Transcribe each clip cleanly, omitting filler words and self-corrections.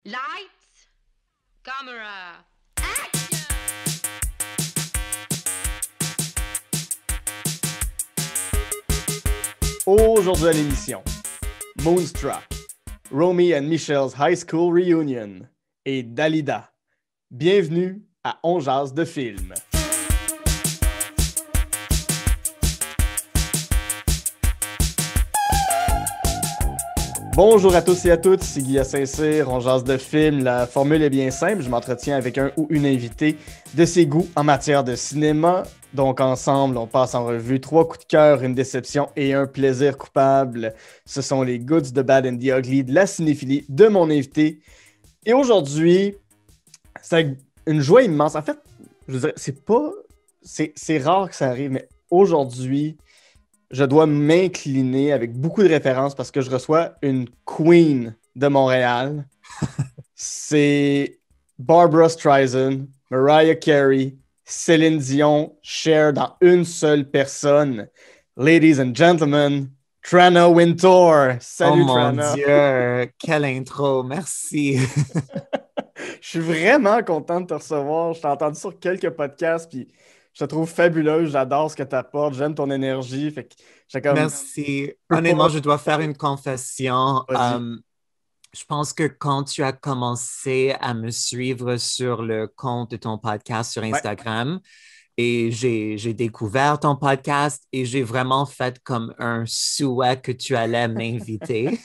Lights, camera, action! Aujourd'hui à l'émission, Moonstruck, Romy and Michelle's High School Reunion et Dalida. Bienvenue à On jase de film. Bonjour à tous et à toutes, c'est Guy Saint-Cyr, On jase de film. La formule est bien simple, je m'entretiens avec un ou une invitée de ses goûts en matière de cinéma. Donc ensemble, on passe en revue 3 coups de cœur, une déception et un plaisir coupable. Ce sont les Goods, the Bad and the Ugly de la cinéphilie de mon invité. Et aujourd'hui, c'est une joie immense. En fait, je dirais, c'est rare que ça arrive, mais aujourd'hui, je dois m'incliner avec beaucoup de références parce que je reçois une queen de Montréal. C'est Barbra Streisand, Mariah Carey, Céline Dion, Cher dans une seule personne. Ladies and gentlemen, Trana Wintour. Salut, oh mon Trana. Dieu, quelle intro, merci. Je suis vraiment content de te recevoir. Je t'ai entendu sur quelques podcasts, puis je te trouve fabuleuse. J'adore ce que tu apportes. J'aime ton énergie. Fait que j'ai comme... Merci. peux Honnêtement, pas- je dois faire une confession. Vas-y. Je pense que quand tu as commencé à me suivre sur le compte de ton podcast sur Ouais. Instagram, et j'ai découvert ton podcast et j'ai vraiment fait comme un souhait que tu allais m'inviter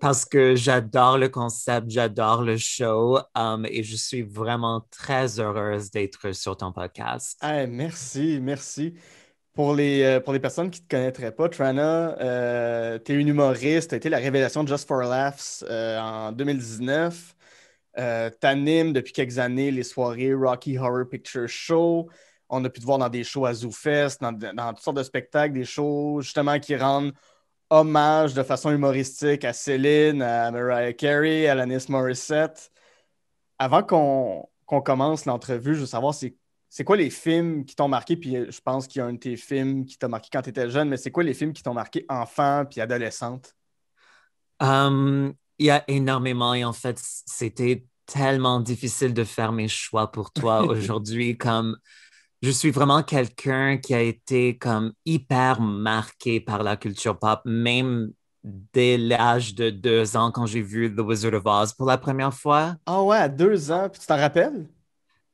parce que j'adore le concept, j'adore le show et je suis vraiment très heureuse d'être sur ton podcast. Hey, merci. Pour les personnes qui ne te connaîtraient pas, Trana, tu es une humoriste, tu as été la révélation de Just for Laughs en 2019. Tu animes depuis quelques années les soirées Rocky Horror Picture Show. On a pu te voir dans des shows à ZooFest, dans toutes sortes de spectacles, des shows justement qui rendent hommage de façon humoristique à Céline, à Mariah Carey, à Alanis Morissette. Avant qu'on commence l'entrevue, je veux savoir c'est quoi les films qui t'ont marqué, puis je pense qu'il y a un de tes films qui t'a marqué quand tu étais jeune, mais c'est quoi les films qui t'ont marqué enfant puis adolescente? Il y a énormément et en fait, c'était tellement difficile de faire mes choix pour toi aujourd'hui. Comme je suis vraiment quelqu'un qui a été comme hyper marqué par la culture pop, même dès l'âge de 2 ans quand j'ai vu The Wizard of Oz pour la première fois. Ah ouais, à 2 ans, puis tu t'en rappelles?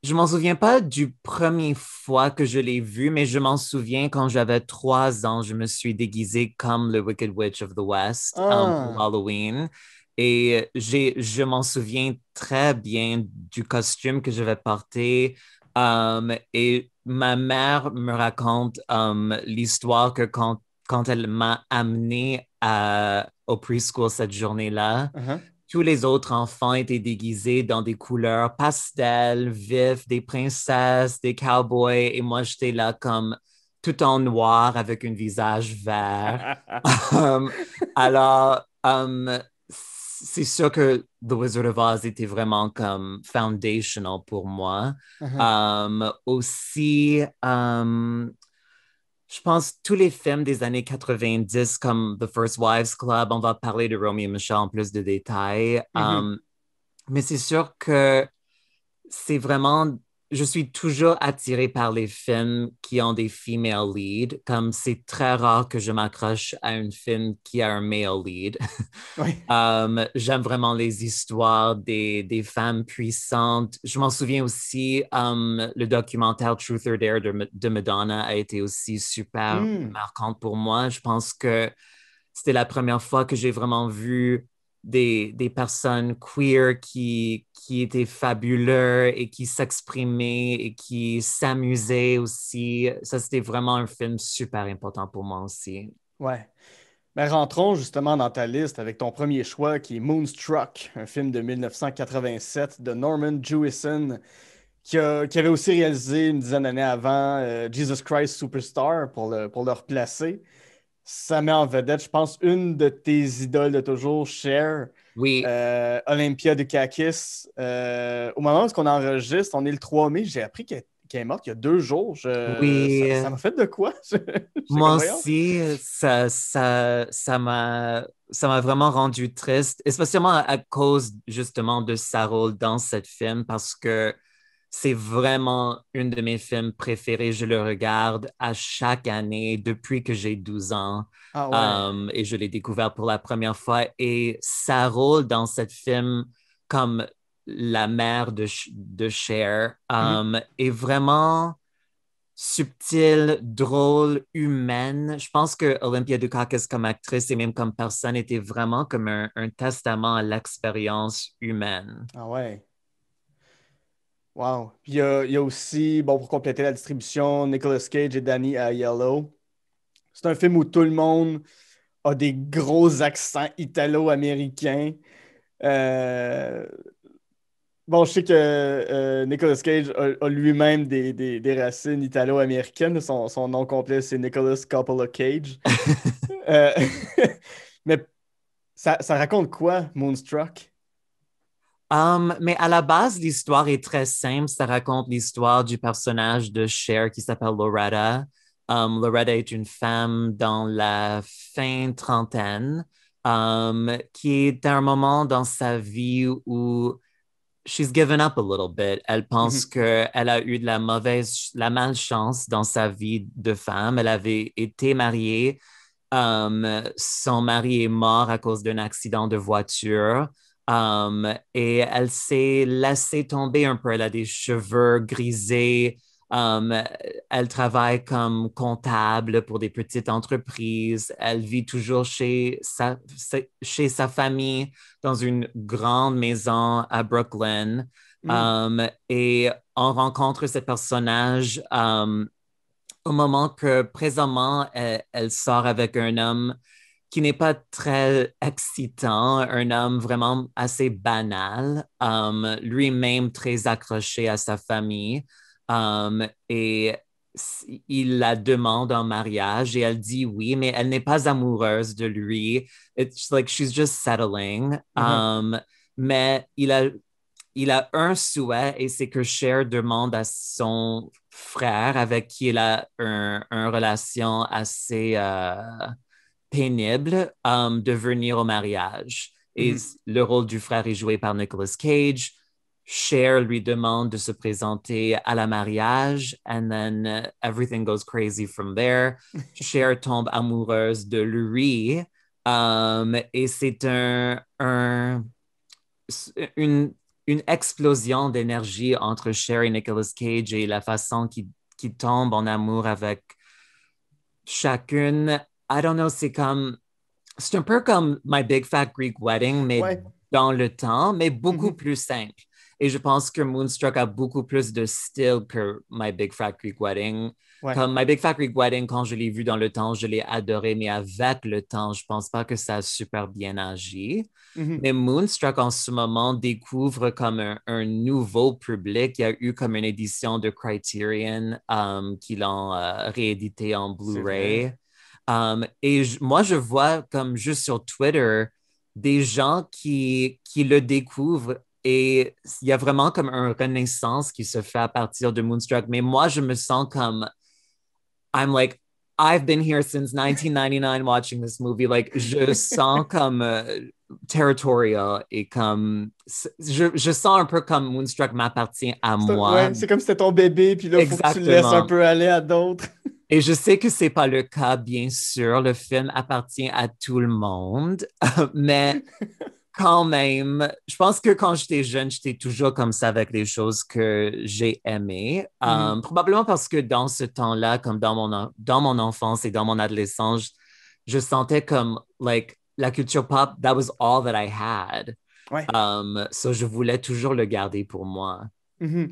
Je m'en souviens pas du premier fois que je l'ai vu, mais je m'en souviens quand j'avais 3 ans, je me suis déguisée comme le Wicked Witch of the West pour Ah, Halloween. Et je m'en souviens très bien du costume que je vais porter. Et ma mère me raconte l'histoire que quand elle m'a amené au preschool cette journée-là, uh-huh. tous les autres enfants étaient déguisés dans des couleurs pastel, vifs, des princesses, des cowboys, et moi j'étais là comme tout en noir avec un visage vert. Um, alors, c'est sûr que The Wizard of Oz était vraiment comme foundational pour moi. Uh-huh. Aussi, je pense tous les films des années 90 comme The First Wives Club, on va parler de Romy et Michelle en plus de détails. Mhm. Mais c'est sûr que c'est vraiment, je suis toujours attirée par les films qui ont des female leads, comme c'est très rare que je m'accroche à un film qui a un male lead. Oui. J'aime vraiment les histoires des femmes puissantes. Je m'en souviens aussi, le documentaire Truth or Dare de Madonna a été aussi super Hmm. marquante pour moi. Je pense que c'était la première fois que j'ai vraiment vu des personnes queer qui étaient fabuleux et qui s'exprimaient et qui s'amusaient aussi. Ça, c'était vraiment un film super important pour moi aussi. Ouais. Ben, rentrons justement dans ta liste avec ton premier choix qui est Moonstruck, un film de 1987 de Norman Jewison qui avait aussi réalisé une dizaine d'années avant Jesus Christ Superstar pour le replacer. Ça met en vedette, je pense, une de tes idoles de toujours, Cher, Oui, Olympia Dukakis. Au moment où on enregistre, on est le 3 mai, j'ai appris qu'elle qui est morte il y a 2 jours. Oui, Ça m'a fait de quoi? J'étais comme, moi voyons. aussi, ça m'a vraiment rendu triste, especiellement à cause justement de sa rôle dans cette film, parce que c'est vraiment une de mes films préférés. Je le regarde à chaque année depuis que j'ai 12 ans. Ah ouais. Et je l'ai découvert pour la première fois. Et sa rôle dans cette film comme la mère de Cher Mhm. est vraiment subtile, drôle, humaine. Je pense que Olympia Dukakis comme actrice et même comme personne était vraiment comme un testament à l'expérience humaine. Ah ouais. Wow. Puis il y a aussi, bon, pour compléter la distribution, Nicolas Cage et Danny Aiello. C'est un film où tout le monde a des gros accents italo-américains. Euh, Bon, je sais que Nicolas Cage a lui-même des racines italo-américaines. Son nom complet, c'est Nicolas Coppola Cage. Euh, Mais ça raconte quoi, Moonstruck? Mais à la base, l'histoire est très simple. Ça raconte l'histoire du personnage de Cher qui s'appelle Loretta. Loretta est une femme dans la fin trentaine qui est à un moment dans sa vie où she's given up a little bit. Elle pense Mhm, qu'elle a eu de la malchance dans sa vie de femme. Elle avait été mariée. Son mari est mort à cause d'un accident de voiture. Et elle s'est laissée tomber un peu. Elle a des cheveux grisés. Um, Elle travaille comme comptable pour des petites entreprises. Elle vit toujours chez sa famille dans une grande maison à Brooklyn. mhm, Et on rencontre ce personnage au moment que présentement, elle sort avec un homme qui n'est pas très excitant, un homme vraiment assez banal, lui-même très accroché à sa famille. Et il la demande en mariage et elle dit oui, mais elle n'est pas amoureuse de lui. It's like she's just settling. mhm, Mais il a un souhait et c'est que Cher demande à son frère avec qui il a une relation assez pénible de venir au mariage. Et mhm. le rôle du frère est joué par Nicolas Cage. Cher lui demande de se présenter à la mariage, and then everything goes crazy from there. Cher tombe amoureuse de lui, et c'est une, une explosion d'énergie entre Cher et Nicolas Cage et la façon qu'il tombe en amour avec chacune. I don't know, c'est un peu comme My Big Fat Greek Wedding, mais Ouais. dans le temps, mais beaucoup Mhm, plus simple. Et je pense que Moonstruck a beaucoup plus de style que My Big Fat Greek Wedding. ouais. Comme My Big Fat Greek Wedding, quand je l'ai vu dans le temps, je l'ai adoré, mais avec le temps, je pense pas que ça a super bien agi. Mhm. Mais Moonstruck, en ce moment, découvre comme un nouveau public. Il y a eu comme une édition de Criterion qui l'ont réédité en C'est vrai. Blu-ray. Et moi, je vois comme juste sur Twitter des gens qui le découvrent et il y a vraiment comme une renaissance qui se fait à partir de Moonstruck. Mais moi, je me sens comme, I'm like, I've been here since 1999 watching this movie. Like, je sens comme Territorial et comme, je sens un peu comme Moonstruck m'appartient à moi. Ouais, c'est comme si c'était ton bébé, puis là, il faut que tu le laisses un Exactement. peu aller à d'autres. Et je sais que c'est pas le cas, bien sûr. Le film appartient à tout le monde, mais quand même, je pense que quand j'étais jeune, j'étais toujours comme ça avec les choses que j'ai aimées. Mhm. Probablement parce que dans ce temps-là, comme dans mon enfance et dans mon adolescence, je sentais comme, like, la culture pop, that was all that I had. Ouais. So je voulais toujours le garder pour moi. Mhm.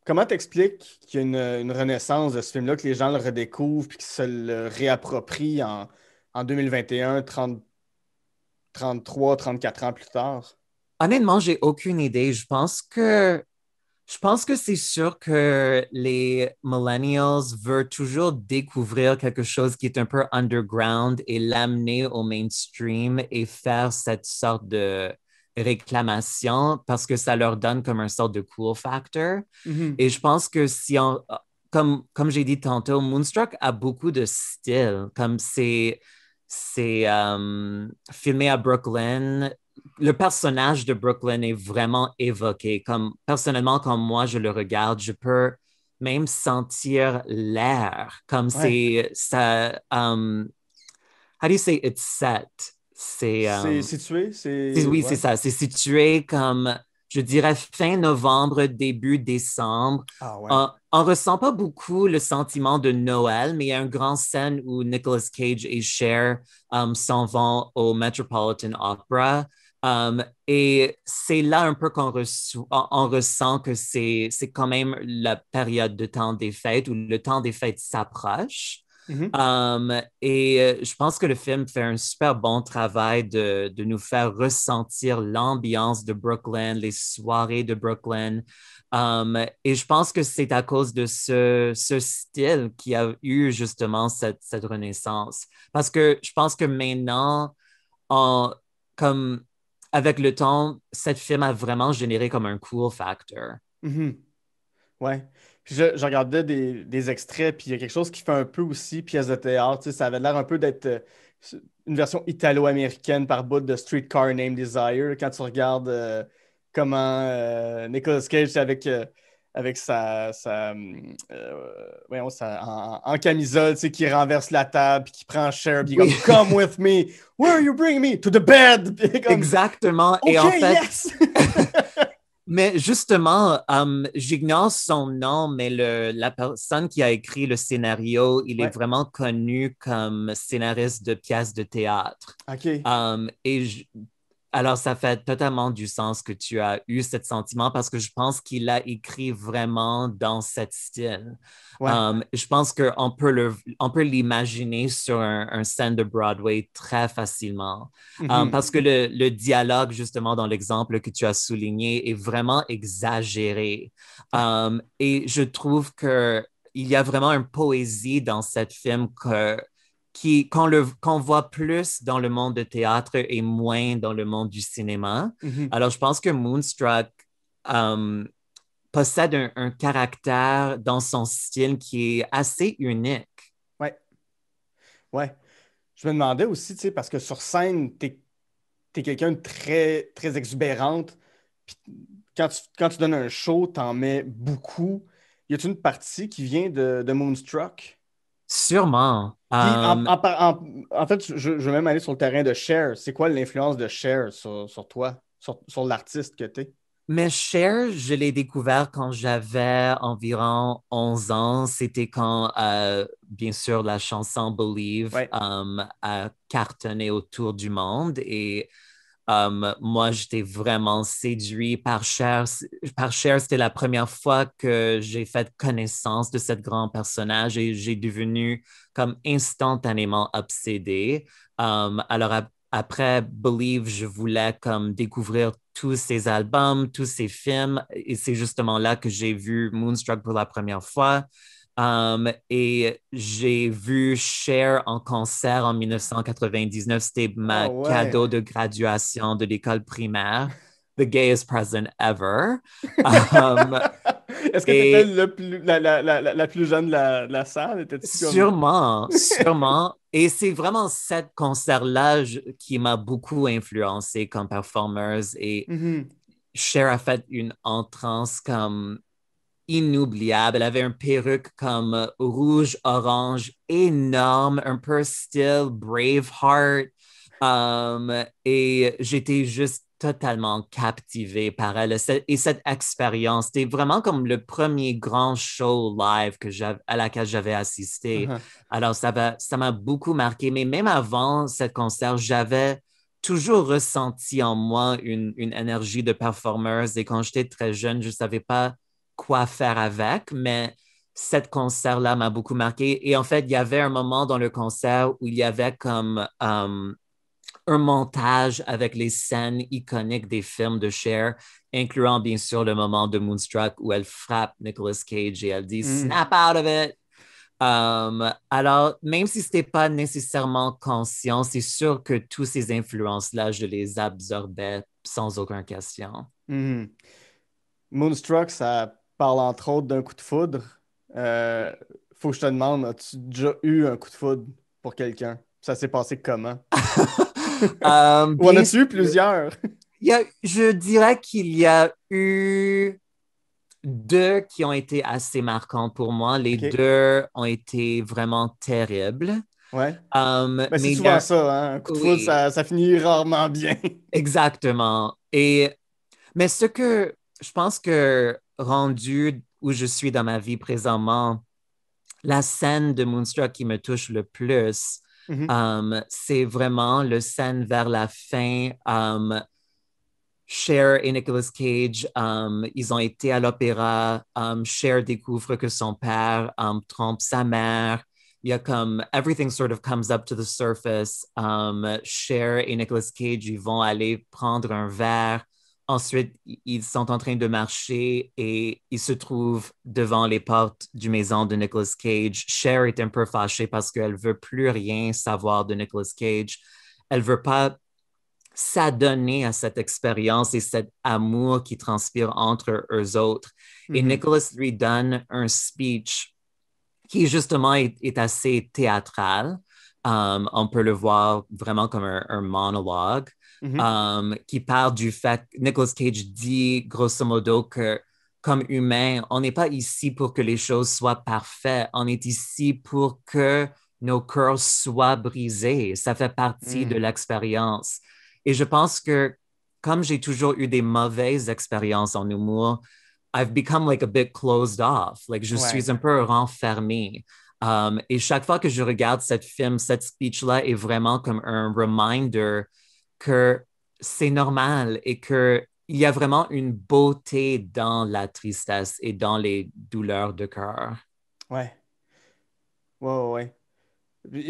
Comment t'expliques qu'il y a une renaissance de ce film-là, que les gens le redécouvrent puis qu'ils se le réapproprient en 2021, 33, 34 ans plus tard? Honnêtement, j'ai aucune idée. Je pense que c'est sûr que les millennials veulent toujours découvrir quelque chose qui est un peu underground et l'amener au mainstream et faire cette sorte réclamation parce que ça leur donne comme un sorte de cool factor. Mhm. Et je pense que si on, comme j'ai dit tantôt, Moonstruck a beaucoup de style, comme c'est filmé à Brooklyn. Le personnage de Brooklyn est vraiment évoqué. Comme personnellement, quand moi je le regarde, je peux même sentir l'air, comme Ouais. c'est ça. How do you say it's set? C'est C'est situé, oui, c'est ouais. ça. C'est situé comme, je dirais, fin novembre, début décembre. Ah ouais. On ressent pas beaucoup le sentiment de Noël, mais il y a une grande scène où Nicolas Cage et Cher s'en vont au Metropolitan Opera. Et c'est là un peu on ressent que c'est quand même la période de temps des fêtes où le temps des fêtes s'approche. Mhm. Et je pense que le film fait un super bon travail de nous faire ressentir l'ambiance de Brooklyn, les soirées de Brooklyn. Et je pense que c'est à cause de ce style qui a eu justement cette renaissance. Parce que je pense que maintenant, comme avec le temps, cette film a vraiment généré comme un cool factor. Mhm. Ouais. Puis je regardais des extraits, puis il y a quelque chose qui fait un peu aussi pièce de théâtre. Tu sais, ça avait l'air un peu d'être une version italo-américaine par bout de Streetcar Named Desire. Quand tu regardes comment Nicolas Cage avec voyons, en camisole, tu sais, qui renverse la table, puis qui prend Cher, puis il est Oui, comme Come with me, where are you bringing me? To the bed! Puis il est comme exactement. Et OK, en fait, yes! mais justement, j'ignore son nom, mais la personne qui a écrit le scénario, il est Ouais, vraiment connu comme scénariste de pièces de théâtre. OK. Et alors, ça fait totalement du sens que tu as eu ce sentiment parce que je pense qu'il a écrit vraiment dans cet style. Ouais. Je pense on peut l'imaginer sur un scène de Broadway très facilement. Mhm. Parce que le dialogue, justement, dans l'exemple que tu as souligné, est vraiment exagéré. Ouais. Et je trouve que il y a vraiment une poésie dans cet film qu'on voit plus dans le monde de théâtre et moins dans le monde du cinéma. Mhm. Alors, je pense que Moonstruck euh, possède un caractère dans son style qui est assez unique. Ouais. Ouais. Je me demandais aussi, tu sais, parce que sur scène, t'es quelqu'un de très, très exubérante. Puis quand tu donnes un show, t'en mets beaucoup. Y a-t-il une partie qui vient de Moonstruck? Sûrement. Puis en fait, je veux même aller sur le terrain de Cher. C'est quoi l'influence de Cher sur toi, sur l'artiste que t'es? Mais Cher, je l'ai découvert quand j'avais environ 11 ans. C'était quand, bien sûr, la chanson Believe Ouais. a cartonné autour du monde. Et moi, j'étais vraiment séduit par Cher. Par Cher, c'était la première fois que j'ai fait connaissance de ce grand personnage et j'ai devenu comme instantanément obsédé. Alors, après Believe, je voulais comme découvrir tous ses albums, tous ses films, et c'est justement là que j'ai vu Moonstruck pour la première fois. Et j'ai vu Cher en concert en 1999. C'était Ah ma ouais. cadeau de graduation de l'école primaire. The gayest present ever. Um, Est-ce que t'étais et le plus, la plus jeune de la salle? Étais-tu comme. sûrement, sûrement. Et c'est vraiment cette concert-là qui m'a beaucoup influencé comme performeuse. Et Mhm. Cher a fait une entrance comme inoubliable. Elle avait une perruque comme rouge-orange énorme, un peu style Braveheart. Et j'étais juste totalement captivé par elle. Et cette expérience, c'était vraiment comme le premier grand show live à laquelle j'avais assisté. Uh-huh. Alors, ça m'a beaucoup marqué. Mais même avant ce concert, j'avais toujours ressenti en moi une énergie de performeuse. Et quand j'étais très jeune, je ne savais pas quoi faire avec, mais cet concert-là m'a beaucoup marqué. Et en fait, il y avait un moment dans le concert où il y avait comme un montage avec les scènes iconiques des films de Cher, incluant bien sûr le moment de Moonstruck où elle frappe Nicolas Cage et elle dit Mhm. Snap out of it! Alors, même si ce n'était pas nécessairement conscient, c'est sûr que toutes ces influences-là, je les absorbais sans aucune question. Mhm. Moonstruck, ça parle entre autres d'un coup de foudre. Faut que je te demande, as-tu déjà eu un coup de foudre pour quelqu'un? Ça s'est passé comment? Ou en Bien as-tu eu sûr, plusieurs? je dirais qu'il y a eu deux qui ont été assez marquants pour moi. Les OK. deux ont été vraiment terribles. Ouais. Ben, c'est Mais il y souvent a... ça, hein? Un coup de foudre, Oui, ça finit rarement bien. exactement. Mais ce que je pense que rendu où je suis dans ma vie présentement, la scène de Moonstruck qui me touche le plus, Mhm. c'est vraiment le scène vers la fin. Cher et Nicolas Cage, ils ont été à l'opéra. Cher découvre que son père trompe sa mère. Il y a comme everything sort of comes up to the surface. Cher et Nicolas Cage, ils vont aller prendre un verre. Ensuite, ils sont en train de marcher et ils se trouvent devant les portes du maison de Nicolas Cage. Cher est un peu fâchée parce qu'elle veut plus rien savoir de Nicolas Cage. Elle veut pas s'adonner à cette expérience et cet amour qui transpire entre eux autres. Et Mhm. Nicholas lui donne un speech qui justement est assez théâtral. On peut le voir vraiment comme un monologue Mhm. qui parle du fait que Nicolas Cage dit grosso modo que comme humain, on n'est pas ici pour que les choses soient parfaites, on est ici pour que nos cœurs soient brisés. Ça fait partie de Mhm. l'expérience. Et je pense que comme j'ai toujours eu des mauvaises expériences en humour, I've become like a bit closed off. Like, je Ouais. suis un peu renfermé. Et chaque fois que je regarde cette film, cette speech-là est vraiment comme un reminder que c'est normal et qu'il y a vraiment une beauté dans la tristesse et dans les douleurs de cœur. Ouais. Ouais, ouais, ouais. Puis,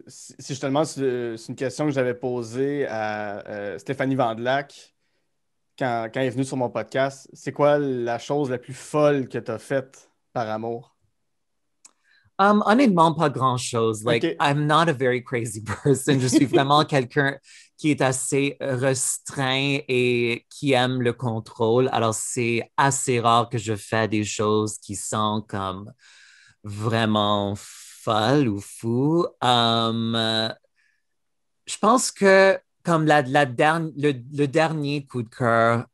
si je te demande, c'est une question que j'avais posée à Stéphanie Vandelac quand elle est venue sur mon podcast. C'est quoi la chose la plus folle que tu as faite par amour? Honnêtement, pas grand-chose. Like, OK. I'm not a very crazy person. Je suis vraiment quelqu'un qui est assez restreint et qui aime le contrôle. Alors, c'est assez rare que je fais des choses qui sont comme vraiment folles ou fous. Je pense que comme le dernier coup de cœur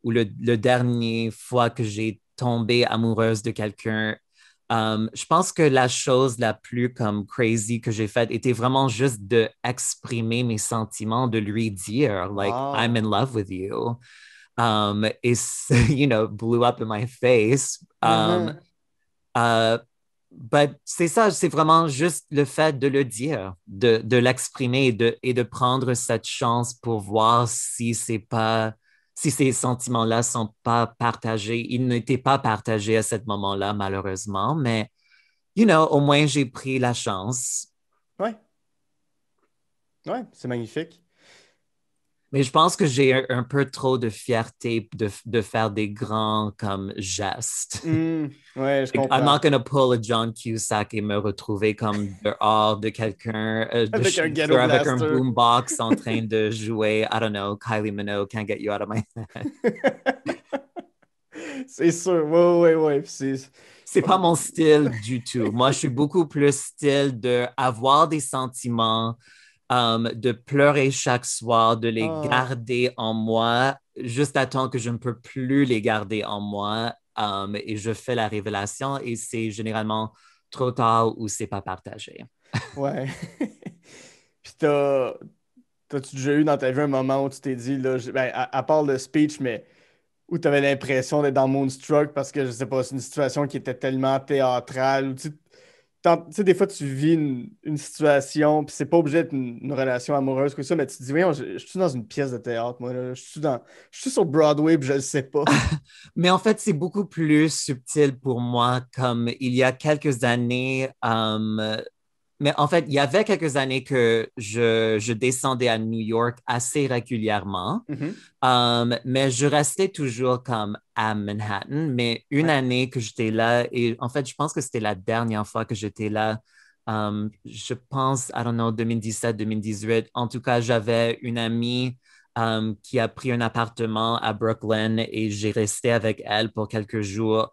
ou le dernier fois que j'ai tombé amoureuse de quelqu'un, je pense que la chose la plus comme crazy que j'ai faite était vraiment juste de exprimer mes sentiments, de lui dire like I'm in Wow. love with you. Et blew up in my face. Mhm. Uh, but c'est ça, c'est vraiment juste le fait de le dire, de l'exprimer et de prendre cette chance pour voir si ces sentiments-là sont pas partagés. Ils n'étaient pas partagés à ce moment-là, malheureusement, mais, au moins j'ai pris la chance. Ouais. Ouais, c'est magnifique. Mais je pense que j'ai un peu trop de fierté de faire des grands comme gestes. Ouais, je Like, I'm comprends. not gonna pull a John Cusack et me retrouver comme dehors de quelqu'un, de Avec un chez ghetto eux avec un blaster. boombox en train de jouer, I don't know, Kylie Minogue, Can't Get You Out of My Head. C'est sûr. Ouais, ouais, ouais. Puis C'est pas mon style du tout. Moi, je suis beaucoup plus style de avoir des sentiments, de pleurer chaque soir, de les Ah, garder en moi, juste à temps que je ne peux plus les garder en moi. Et je fais la révélation et c'est généralement trop tard ou c'est pas partagé. ouais. Puis t'as-tu déjà eu dans ta vie un moment où tu t'es dit, là, ben, à part le speech, mais où tu avais l'impression d'être dans Moonstruck parce que, je sais pas, c'est une situation qui était tellement théâtrale, ou tu sais, des fois, tu vis une situation, puis c'est pas obligé d'être une relation amoureuse que ça, mais tu te dis, voyons, je suis dans une pièce de théâtre, moi, là. Je suis sur Broadway, puis je le sais pas. Mais en fait, c'est beaucoup plus subtil pour moi, comme il y a quelques années, mais en fait, il y avait quelques années que je descendais à New York assez régulièrement. Mhm. Mais je restais toujours comme à Manhattan. Mais une Ouais. année que j'étais là, et en fait, je pense que c'était la dernière fois que j'étais là. Je pense, I don't know, 2017, 2018. En tout cas, j'avais une amie qui a pris un appartement à Brooklyn et j'ai resté avec elle pour quelques jours.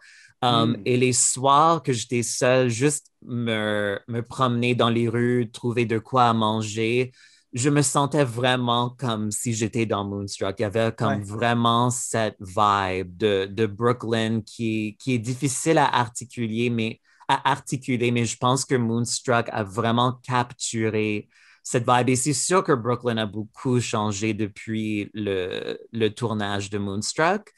Et les soirs que j'étais seule, juste me promener dans les rues, trouver de quoi à manger, je me sentais vraiment comme si j'étais dans Moonstruck. Il y avait comme Ouais. vraiment cette vibe de Brooklyn qui est difficile à articuler, mais je pense que Moonstruck a vraiment capturé cette vibe. Et c'est sûr que Brooklyn a beaucoup changé depuis le tournage de Moonstruck.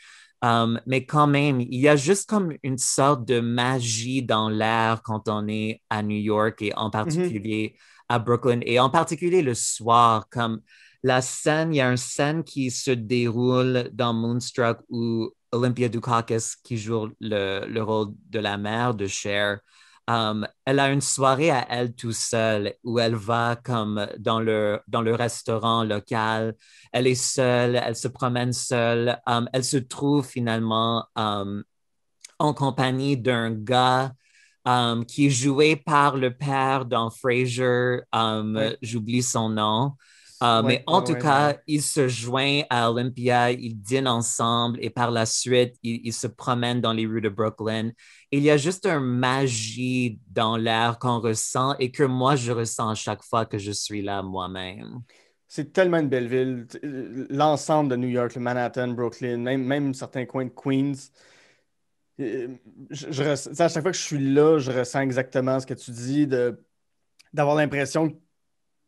Mais quand même, il y a juste comme une sorte de magie dans l'air quand on est à New York et en Mhm. particulier à Brooklyn et en particulier le soir, comme la scène, il y a une scène qui se déroule dans Moonstruck où Olympia Dukakis, qui joue le rôle de la mère de Cher, elle a une soirée à elle tout seule où elle va comme dans le restaurant local. Elle est seule, elle se promène seule. Elle se trouve finalement en compagnie d'un gars qui est joué par le père dans Frasier. Ouais. J'oublie son nom. Mais Ouais, en ouais, tout ouais, mais... cas, il se joint à Olympia, ils dînent ensemble et par la suite, ils se promènent dans les rues de Brooklyn. Il y a juste une magie dans l'air qu'on ressent et que moi, je ressens à chaque fois que je suis là moi-même. C'est tellement une belle ville. L'ensemble de New York, le Manhattan, Brooklyn, même certains coins de Queens. Tu sais, à chaque fois que je suis là, je ressens exactement ce que tu dis, d'avoir l'impression que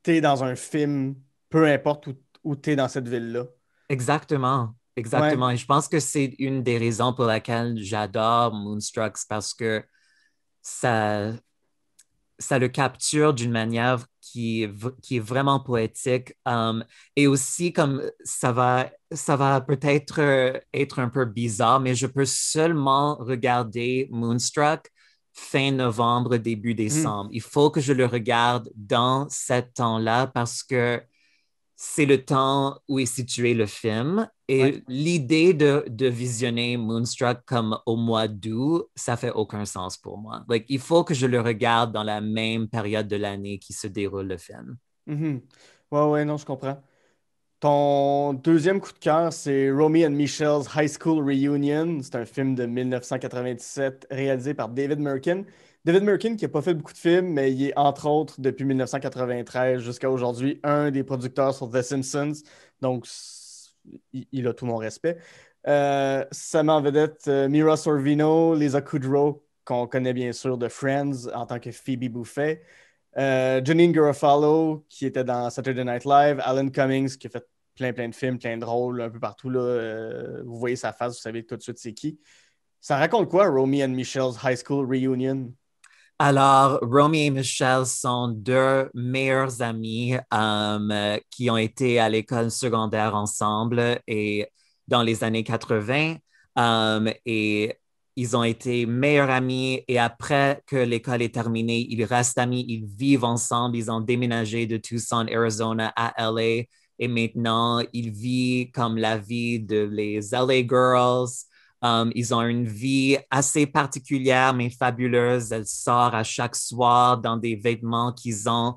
tu es dans un film, peu importe où tu es dans cette ville-là. Exactement, Ouais. exactement. Et je pense que c'est une des raisons pour laquelle j'adore Moonstruck, c'est parce que ça, ça le capture d'une manière qui est vraiment poétique. Et aussi, comme ça va peut-être être un peu bizarre, mais je peux seulement regarder Moonstruck fin novembre, début Mhm. décembre. Il faut que je le regarde dans cet temps-là parce que c'est le temps où est situé le film. Ouais. Et l'idée de visionner Moonstruck comme au mois d'août, ça fait aucun sens pour moi. Like, il faut que je le regarde dans la même période de l'année qui se déroule le film. Mhm. Ouais, ouais, non, je comprends. Ton deuxième coup de cœur, c'est Romy and Michelle's High School Reunion. C'est un film de 1997 réalisé par David Mirkin. David Mirkin qui n'a pas fait beaucoup de films, mais il est entre autres, depuis 1993 jusqu'à aujourd'hui, un des producteurs sur The Simpsons. Donc, il a tout mon respect. Ça met en vedette Mira Sorvino, Lisa Kudrow, qu'on connaît bien sûr de Friends en tant que Phoebe Buffay. Janine Garofalo, qui était dans Saturday Night Live, Alan Cummings, qui a fait plein de films, plein de rôles un peu partout. Là. Vous voyez sa face, vous savez tout de suite c'est qui. Ça raconte quoi, Romy and Michelle's High School Reunion? Alors, Romy et Michelle sont deux meilleurs amis qui ont été à l'école secondaire ensemble et dans les années 80. Et ils ont été meilleurs amis et après que l'école est terminée, ils restent amis, ils vivent ensemble. Ils ont déménagé de Tucson, Arizona à LA et maintenant ils vivent comme la vie de les LA Girls. Ils ont une vie assez particulière, mais fabuleuse. Elles sortent à chaque soir dans des vêtements qu'ils ont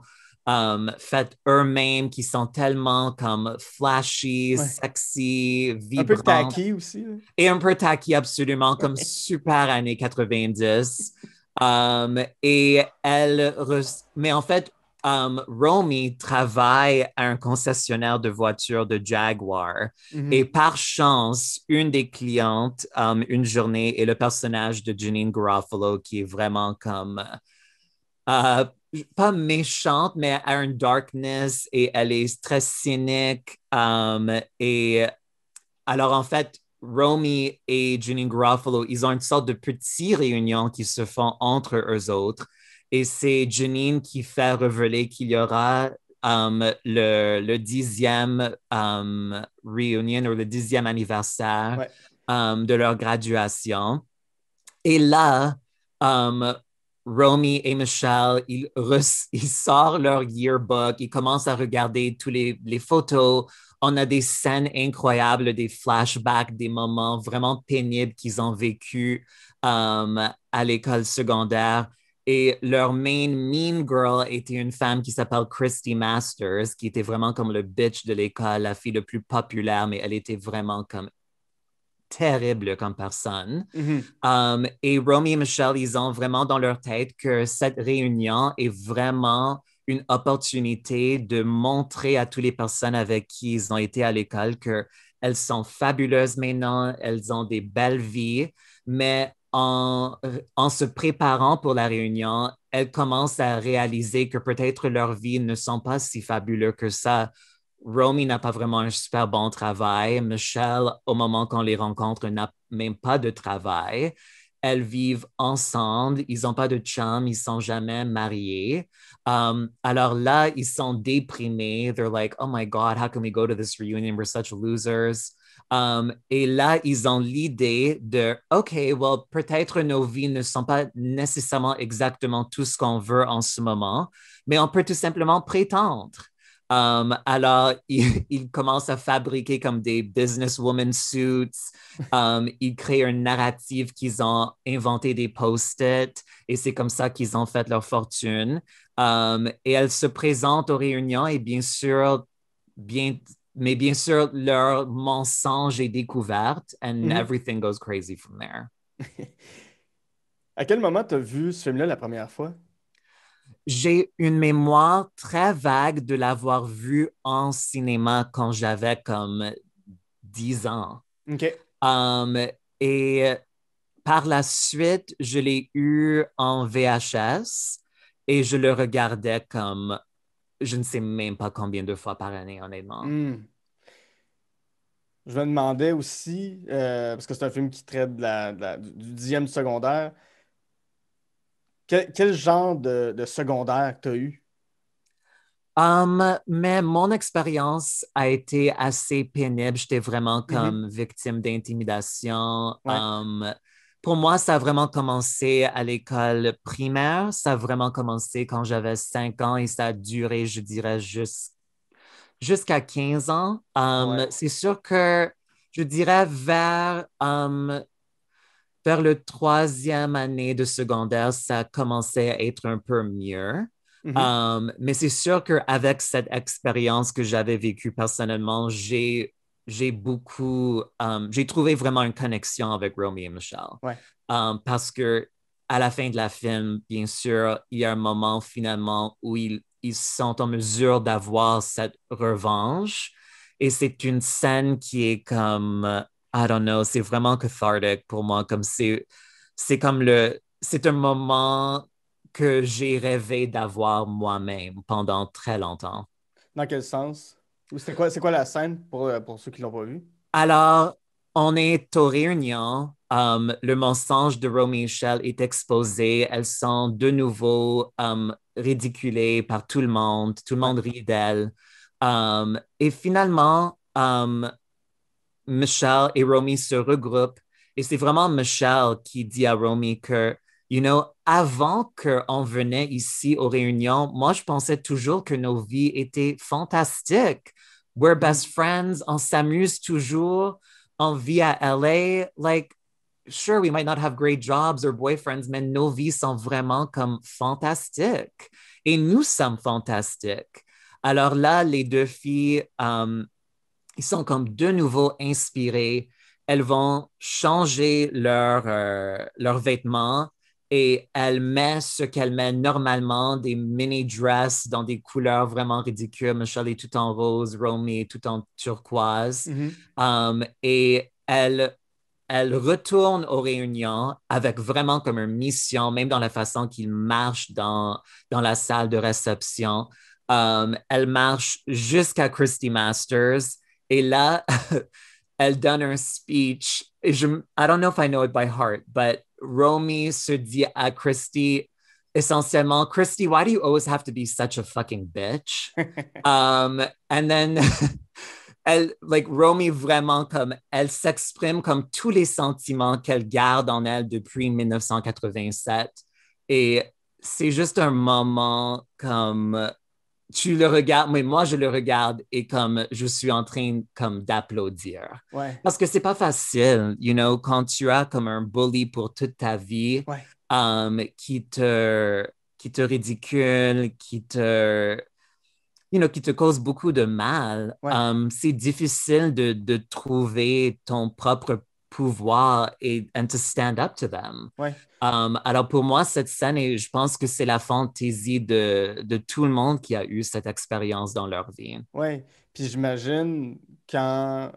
fait eux-mêmes, qui sont tellement comme flashy, Ouais. sexy, Un peu vibrantes tacky aussi. Là. et un peu tacky absolument, comme super années 90. Mais en fait, Romy travaille à un concessionnaire de voitures de Jaguar. Et Mhm. par chance, une des clientes, une journée, est le personnage de Janine Garofalo, qui est vraiment comme euh, pas méchante, mais a un darkness et elle est très cynique. Et alors, en fait, Romy et Janine Garofalo, ils ont une sorte de petite réunion qui se font entre eux autres. Et c'est Janine qui fait révéler qu'il y aura le 10e réunion ou le 10e anniversaire Ouais. de leur graduation. Et là, um, Romy et Michelle, ils sortent leur yearbook, ils commencent à regarder tous les photos. On a des scènes incroyables, des flashbacks, des moments vraiment pénibles qu'ils ont vécu à l'école secondaire. Et leur main mean girl était une femme qui s'appelle Christy Masters, qui était vraiment comme le bitch de l'école, la fille la plus populaire, mais elle était vraiment comme terrible comme personne. Et Romy et Michelle, ils ont vraiment dans leur tête que cette réunion est vraiment une opportunité de montrer à toutes les personnes avec qui ils ont été à l'école qu'elles sont fabuleuses maintenant, elles ont des belles vies, mais en se préparant pour la réunion, elles commencent à réaliser que peut-être leurs vies ne sont pas si fabuleuses que ça. Romy n'a pas vraiment un super bon travail. Michelle, au moment qu'on les rencontre, n'a même pas de travail. Elles vivent ensemble. Ils n'ont pas de chum. Ils ne sont jamais mariés. Alors là, ils sont déprimés. They're like, oh my God, how can we go to this reunion? We're such losers. Et là, ils ont l'idée de, OK, well, peut-être nos vies ne sont pas nécessairement exactement tout ce qu'on veut en ce moment, mais on peut tout simplement prétendre. Alors, ils commencent à fabriquer comme des businesswoman suits. Ils créent un narratif qu'ils ont inventé des post-it et c'est comme ça qu'ils ont fait leur fortune. Et elles se présentent aux réunions et bien sûr, leur mensonge est découverte and everything goes crazy from there. À quel moment tu as vu ce film-là la première fois? J'ai une mémoire très vague de l'avoir vu en cinéma quand j'avais comme 10 ans. OK. Et par la suite, je l'ai eu en VHS et je le regardais comme, je ne sais même pas combien de fois par année, honnêtement. Je me demandais aussi, parce que c'est un film qui traite du 10e du secondaire, quel genre de secondaire tu as eu? Mais mon expérience a été assez pénible. J'étais vraiment comme victime d'intimidation. Ouais. Pour moi, ça a vraiment commencé à l'école primaire. Ça a vraiment commencé quand j'avais 5 ans et ça a duré, je dirais, jusqu'à 15 ans. Ouais. C'est sûr que je dirais vers le 3e année de secondaire, ça commençait à être un peu mieux. Mais c'est sûr qu'avec cette expérience que j'avais vécue personnellement, j'ai trouvé vraiment une connexion avec Romy et Michelle. Ouais. Parce que à la fin de la film, bien sûr, il y a un moment finalement où ils sont en mesure d'avoir cette revanche. Et c'est une scène qui est comme, I don't know, c'est vraiment cathartic pour moi. Comme c'est un moment que j'ai rêvé d'avoir moi-même pendant très longtemps. Dans quel sens? C'est quoi la scène pour ceux qui l'ont pas vu? Alors, on est aux réunions. Le mensonge de Romy et Michelle est exposé. Elles sont de nouveau ridiculées par tout le monde. Tout le monde rit d'elles. Et finalement, Michelle et Romy se regroupent. Et c'est vraiment Michelle qui dit à Romy que, avant qu'on venait ici aux réunions, moi, je pensais toujours que nos vies étaient fantastiques. We're best friends, on s'amuse toujours, on vit à LA. Like, sure, we might not have great jobs or boyfriends, mais nos vies sont vraiment comme fantastiques. Et nous sommes fantastiques. Alors là, les deux filles, ils sont comme de nouveau inspirées. Elles vont changer leurs vêtements et elles mettent ce qu'elles mettent normalement, des mini-dresses dans des couleurs vraiment ridicules. Michelle est tout en rose, Romy est tout en turquoise. Et elles retournent aux réunions avec vraiment comme une mission, même dans la façon qu'ils marchent dans la salle de réception. Elles marchent jusqu'à Christy Masters. Et là, elle donne un speech. I don't know if I know it by heart, but Romy se dit à Christy, essentiellement, Christy, why do you always have to be such a fucking bitch? And then, Romy vraiment comme, elle s'exprime comme tous les sentiments qu'elle garde en elle depuis 1987. Et c'est juste un moment comme... Tu le regardes, mais moi, je le regarde et comme je suis en train comme d'applaudir. Ouais. Parce que c'est pas facile, quand tu as comme un bully pour toute ta vie. Ouais. qui te ridicule, qui te cause beaucoup de mal, Ouais, c'est difficile de trouver ton propre pouvoir et and to stand up to them. ouais, Alors pour moi, cette scène, et je pense que c'est la fantaisie de tout le monde qui a eu cette expérience dans leur vie. ouais. Puis j'imagine quand,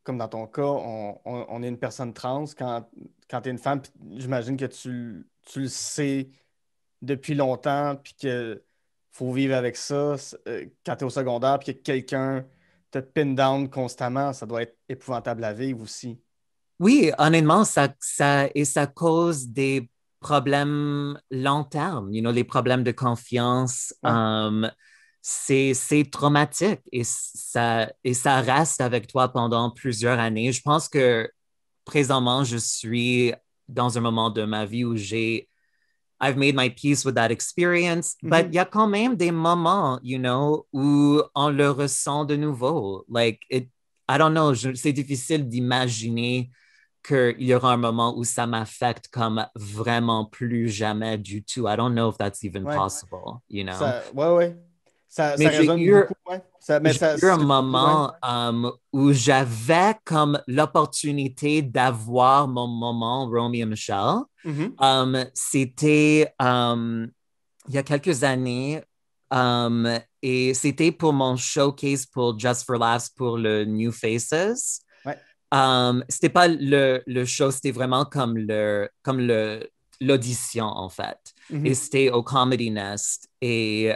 comme dans ton cas, on est une personne trans, quand tu es une femme, puis j'imagine que tu le sais depuis longtemps, puis que faut vivre avec ça. Quand tu es au secondaire, puis que quelqu'un te pin down constamment, ça doit être épouvantable à vivre aussi. Oui, honnêtement, ça cause des problèmes long terme, les problèmes de confiance. Ouais. C'est traumatique et ça reste avec toi pendant plusieurs années. Je pense que présentement, je suis dans un moment de ma vie où I've made my peace with that experience, but il Mhm. y a quand même des moments, où on le ressent de nouveau. I don't know, c'est difficile d'imaginer qu'il y aura un moment où ça m'affecte comme vraiment plus jamais du tout. I don't know if that's even Ouais. possible. Ouais, ouais. Ça Mais résonne beaucoup, ouais. Mais j'ai ça, eu un ouais. moment où j'avais comme l'opportunité d'avoir mon moment Romy et Michelle. Mhm. C'était il y a quelques années et c'était pour mon showcase pour Just for Laughs pour le New Faces. Ouais. C'était pas le show, c'était vraiment l'audition en fait. Et Mhm. c'était au Comedy Nest. Et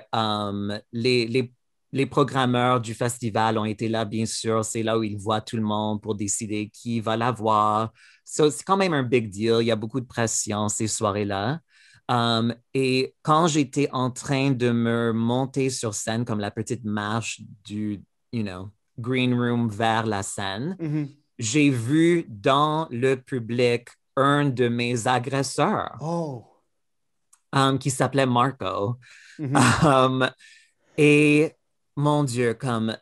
les programmeurs du festival ont été là, bien sûr. C'est là où ils voient tout le monde pour décider qui va la voir. So, c'est quand même un big deal. Il y a beaucoup de pression ces soirées-là. Et quand j'étais en train de me monter sur scène comme la petite marche du, green room vers la scène, Mhm. j'ai vu dans le public un de mes agresseurs Oh. qui s'appelait Marco. Mhm. Um, et mon Dieu, comme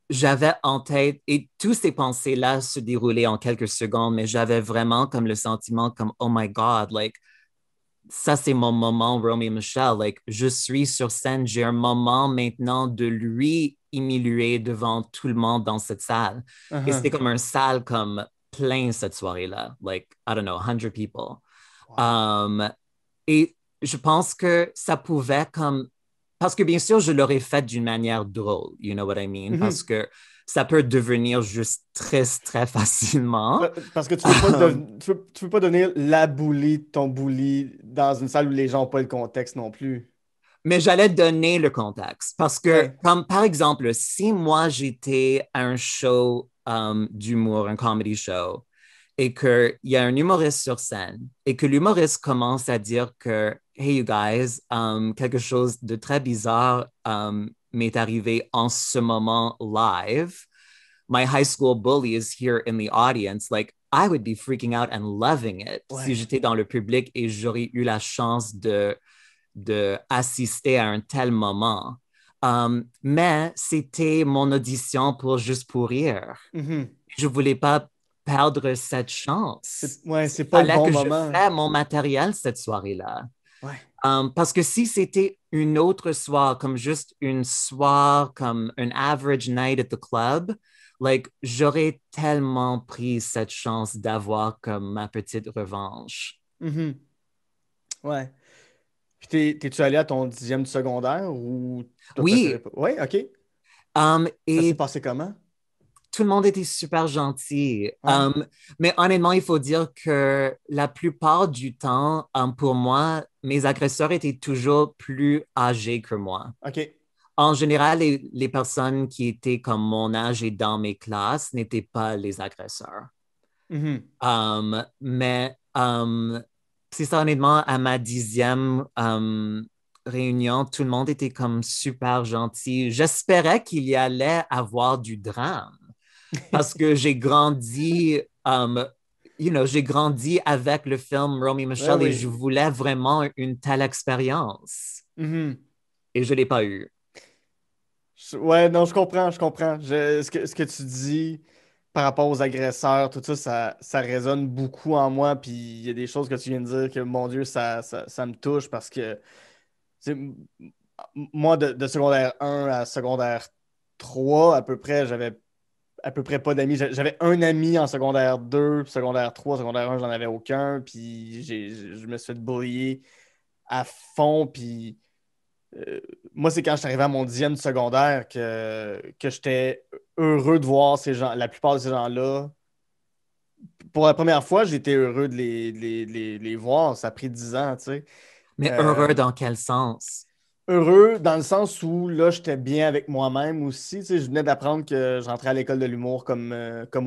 j'avais en tête, et toutes ces pensées-là se déroulaient en quelques secondes, mais j'avais vraiment comme le sentiment comme, oh my God, like, ça c'est mon moment, Romy Michelle, like, je suis sur scène, j'ai un moment maintenant de lui humilier devant tout le monde dans cette salle. Et c'était Uh-huh. comme un salle comme plein cette soirée-là, like, I don't know, 100 people. Wow. Um, et je pense que ça pouvait comme... Parce que bien sûr, je l'aurais fait d'une manière drôle, you know what I mean? Parce Mhm. que ça peut devenir juste triste très facilement. Parce que tu veux pas donner la bully de ton bully dans une salle où les gens n'ont pas le contexte non plus. Mais j'allais donner le contexte parce que, Ouais. comme par exemple, si moi j'étais à un show d'humour, un comedy show, et qu'il y a un humoriste sur scène et que l'humoriste commence à dire que, hey, you guys, quelque chose de très bizarre m'est arrivé en ce moment live. My high school bully is here in the audience. Like, I would be freaking out and loving it si Ouais. j'étais dans le public et j'aurais eu la chance de assister à un tel moment. Mais c'était mon audition pour Juste pour rire. Mhm. Je voulais pas perdre cette chance. Ouais, Il c'est pas le fallait bon que je moment. fasse mon matériel cette soirée-là. Ouais. Parce que si c'était une autre soirée, comme juste une soirée, comme un average night at the club, like, j'aurais tellement pris cette chance d'avoir comme ma petite revanche. Mhm. Ouais. Puis t'es-tu allé à ton 10e du secondaire ou t'as préféré Oui, pas? Ouais, ok. Ça s'est et passé comment? tout le monde était super gentil. Ouais. Mais honnêtement, il faut dire que la plupart du temps, pour moi, mes agresseurs étaient toujours plus âgés que moi. Ok. En général, les personnes qui étaient comme mon âge et dans mes classes n'étaient pas les agresseurs. Mhm. Mais c'est ça, honnêtement, à ma 10e réunion, tout le monde était comme super gentil. J'espérais qu'il y allait avoir du drame parce que j'ai grandi, j'ai grandi avec le film Romy Ouais, Michelle et je oui. voulais vraiment une telle expérience Mhm. et je ne l'ai pas eu. Ouais, non, je comprends, je comprends. Ce que tu dis. par rapport aux agresseurs, tout ça, ça résonne beaucoup en moi. Puis il y a des choses que tu viens de dire que, mon Dieu, ça me touche parce que, tu sais, moi, de secondaire 1 à secondaire 3 à peu près, j'avais à peu près pas d'amis. J'avais un ami en secondaire 2, puis secondaire 3, secondaire 1, j'en avais aucun. Puis je me suis fait bullier à fond. Puis euh, moi, c'est quand je suis arrivé à mon 10e du secondaire que j'étais heureux de voir ces gens, la plupart de ces gens-là. Pour la première fois, j'étais heureux de les voir. Ça a pris 10 ans, tu sais. Mais Euh, heureux dans quel sens? Heureux dans le sens où là, j'étais bien avec moi-même aussi. Tu sais, je venais d'apprendre que j'entrais à l'école de l'humour comme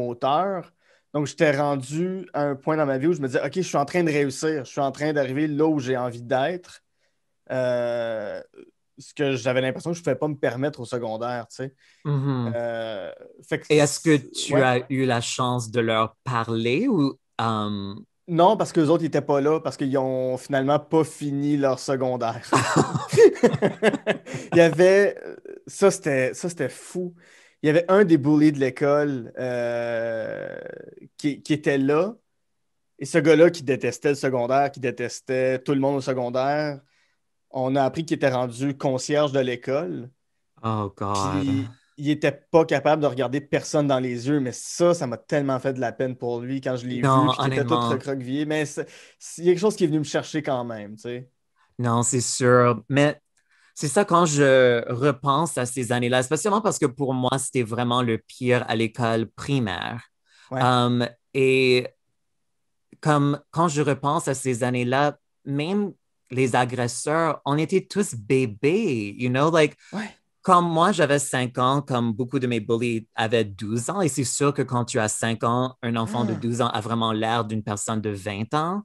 auteur. Donc, j'étais rendu à un point dans ma vie où je me disais, OK, je suis en train de réussir. Je suis en train d'arriver là où j'ai envie d'être. Euh, Ce que j'avais l'impression que je ne pouvais pas me permettre au secondaire, tu sais. Mhm. Euh, Fait que, Et est-ce que tu ouais. as eu la chance de leur parler ou Non, parce que les autres n'étaient pas là, parce qu'ils ont finalement pas fini leur secondaire. Il y avait. Ça, c'était fou. Il y avait un des bullies de l'école qui était là. Et ce gars-là qui détestait le secondaire, qui détestait tout le monde au secondaire, on a appris qu'il était rendu concierge de l'école. Oh God. Puis il était pas capable de regarder personne dans les yeux. Mais ça m'a tellement fait de la peine pour lui quand je l'ai vu, Non, puis qu'il était tout honnêtement, recroquevillé. Mais il y a quelque chose qui est venu me chercher quand même, tu sais. non, c'est sûr. Mais c'est ça quand je repense à ces années-là, spécialement parce que pour moi, c'était vraiment le pire à l'école primaire. Ouais. Um, et comme quand je repense à ces années-là, même les agresseurs, on était tous bébés, you know, like, Ouais. comme moi, j'avais 5 ans, comme beaucoup de mes bullies avaient 12 ans, et c'est sûr que quand tu as 5 ans, un enfant de Ah. 12 ans a vraiment l'air d'une personne de 20 ans.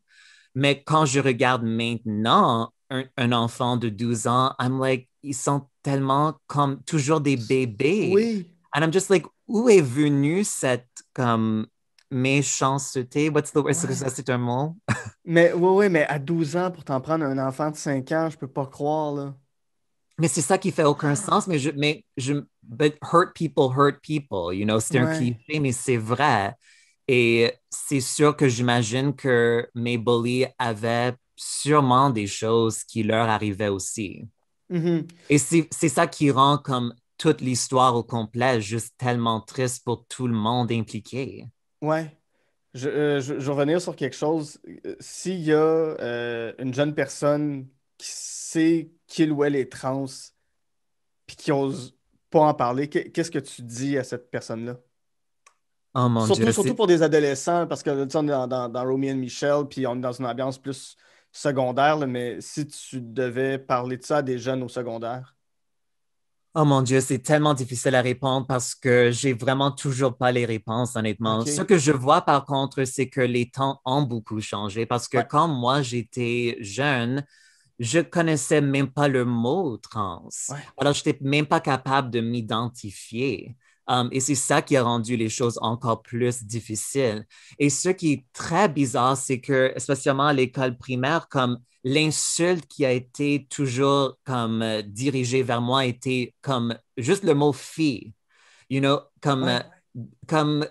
Mais quand je regarde maintenant un enfant de 12 ans, I'm like, ils sont tellement comme toujours des bébés. Oui. And I'm just like, où est venue cette comme méchanceté? What's the word? Est-ce que Ouais. ça, c'est un mot? Mais oui, oui, mais à 12 ans, pour t'en prendre un enfant de 5 ans, je peux pas croire, là. Mais c'est ça qui fait aucun sens. But hurt people, you know, c'est un Ouais. cliché, mais c'est vrai. Et c'est sûr que j'imagine que mes bullies avaient sûrement des choses qui leur arrivaient aussi. Mhm. Et c'est ça qui rend comme toute l'histoire au complet juste tellement triste pour tout le monde impliqué. Ouais. Je vais revenir sur quelque chose. S'il y a une jeune personne qui sait qu'il ou elle est trans, puis qui ose pas en parler, qu'est-ce que tu dis à cette personne-là? Oh mon Surtout, Dieu, surtout pour des adolescents, parce que là, tu sais, on est dans Romy and Michelle, puis on est dans une ambiance plus secondaire, là, mais si tu devais parler de ça à des jeunes au secondaire. oh mon Dieu, c'est tellement difficile à répondre parce que j'ai vraiment toujours pas les réponses, honnêtement. Ce OK. que je vois par contre, c'est que les temps ont beaucoup changé parce que Ouais. quand moi j'étais jeune, je connaissais même pas le mot trans. Ouais. Alors, je n'étais même pas capable de m'identifier. Et c'est ça qui a rendu les choses encore plus difficiles. Et ce qui est très bizarre, c'est que, spécialement à l'école primaire, comme l'insulte qui a été toujours comme dirigée vers moi était comme juste le mot fille, you know, Ouais. comme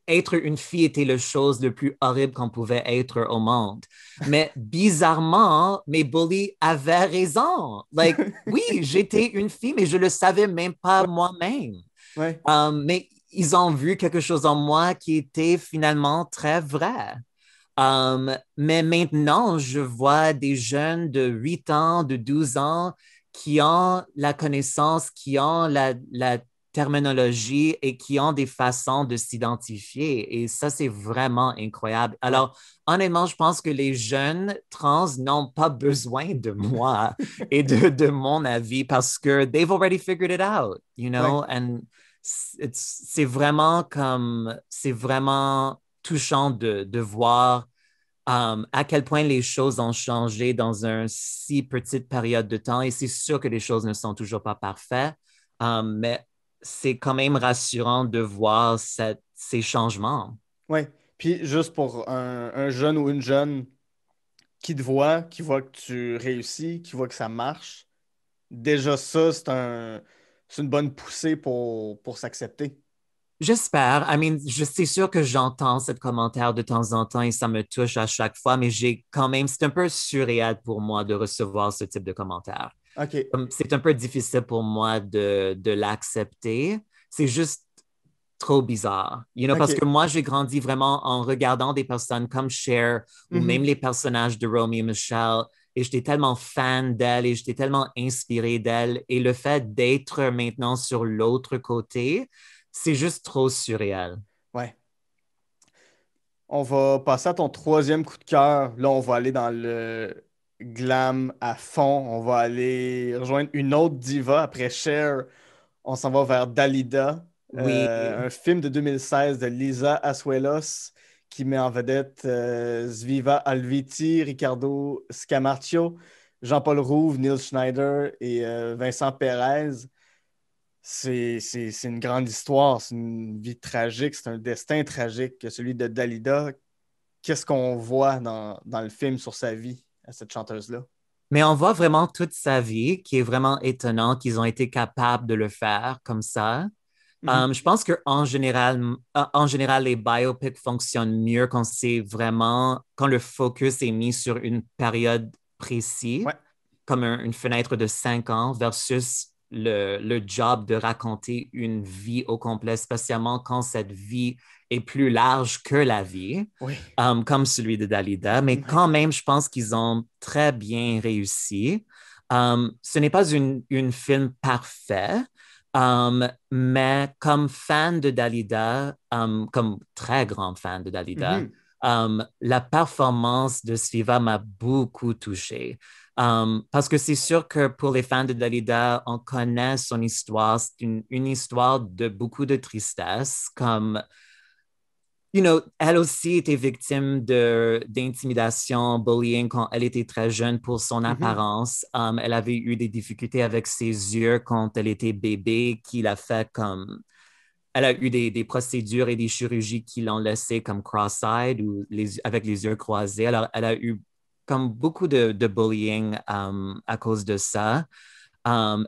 être une fille était la chose le plus horrible qu'on pouvait être au monde. Mais bizarrement, mes bullies avaient raison. Like, oui, j'étais une fille, mais je le savais même pas Ouais. moi-même. Ouais. Mais ils ont vu quelque chose en moi qui était finalement très vrai. Mais maintenant, je vois des jeunes de 8 ans, de 12 ans qui ont la connaissance, qui ont la terminologie et qui ont des façons de s'identifier. Et ça, c'est vraiment incroyable. Ouais. Alors, honnêtement, je pense que les jeunes trans n'ont pas besoin de moi et de mon avis parce que they've already figured it out, you Ouais. know? And c'est vraiment touchant de voir à quel point les choses ont changé dans une si petite période de temps. Et c'est sûr que les choses ne sont toujours pas parfaites, mais c'est quand même rassurant de voir ces changements. Ouais. Puis juste pour un jeune ou une jeune qui voit que tu réussis, qui voit que ça marche, déjà ça, c'est une bonne poussée pour s'accepter. J'espère. I mean, c'est sûr que j'entends ce commentaire de temps en temps et ça me touche à chaque fois, mais j'ai quand même, c'est un peu surréal pour moi de recevoir ce type de commentaire. OK. C'est un peu difficile pour moi de l'accepter. C'est juste trop bizarre. Parce OK. que moi, j'ai grandi vraiment en regardant des personnes comme Cher ou même Mhm. les personnages de Romy et Michelle. Et j'étais tellement fan d'elle et j'étais tellement inspiré d'elle. Et le fait d'être maintenant sur l'autre côté, c'est juste trop surréal. Ouais. On va passer à ton troisième coup de cœur. Là, on va aller dans le glam à fond. On va aller rejoindre une autre diva. Après Cher, on s'en va vers Dalida, Oui, un film de 2016 de Lisa Asuelos qui met en vedette Zviva Alviti, Ricardo Scamarcio, Jean-Paul Rouve, Neil Schneider et Vincent Perez. C'est une grande histoire, c'est une vie tragique, c'est un destin tragique, celui de Dalida. Qu'est-ce qu'on voit dans le film sur sa vie à cette chanteuse-là? mais on voit vraiment toute sa vie, qui est vraiment étonnant qu'ils ont été capables de le faire comme ça. Mhm. Je pense en général, les biopics fonctionnent mieux quand quand le focus est mis sur une période précise, Ouais. comme une fenêtre de 5 ans versus le job de raconter une vie au complet, spécialement quand cette vie est plus large que la vie, Oui. comme celui de Dalida. Mais Ouais. quand même, je pense qu'ils ont très bien réussi. Ce n'est pas une film parfait, mais comme fan de Dalida, comme très grand fan de Dalida, Mhm. la performance de Sviva m'a beaucoup touché. Parce que c'est sûr que pour les fans de Dalida, on connaît son histoire. C'est une histoire de beaucoup de tristesse, comme elle aussi était victime d'intimidation, bullying quand elle était très jeune pour son Mhm. apparence. Elle avait eu des difficultés avec ses yeux quand elle était bébé, qui l'a fait comme... Elle a eu des procédures et des chirurgies qui l'ont laissé comme cross-eyed ou avec les yeux croisés. Alors, elle a eu comme beaucoup de bullying à cause de ça.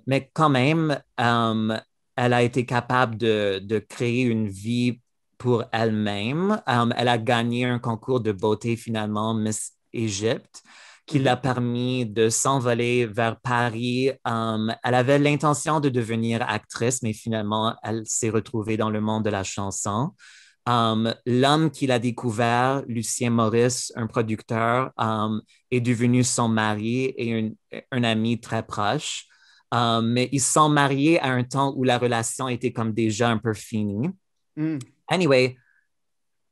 Mais quand même, elle a été capable de créer une vie pour elle-même. Elle a gagné un concours de beauté finalement, Miss Égypte, qui l'a Mhm. permis de s'envoler vers Paris. Elle avait l'intention de devenir actrice, mais finalement, elle s'est retrouvée dans le monde de la chanson. L'homme qu'il a découvert, Lucien Maurice, un producteur, est devenu son mari et un ami très proche. Mais ils se sont mariés à un temps où la relation était comme déjà un peu finie. Mhm. Anyway,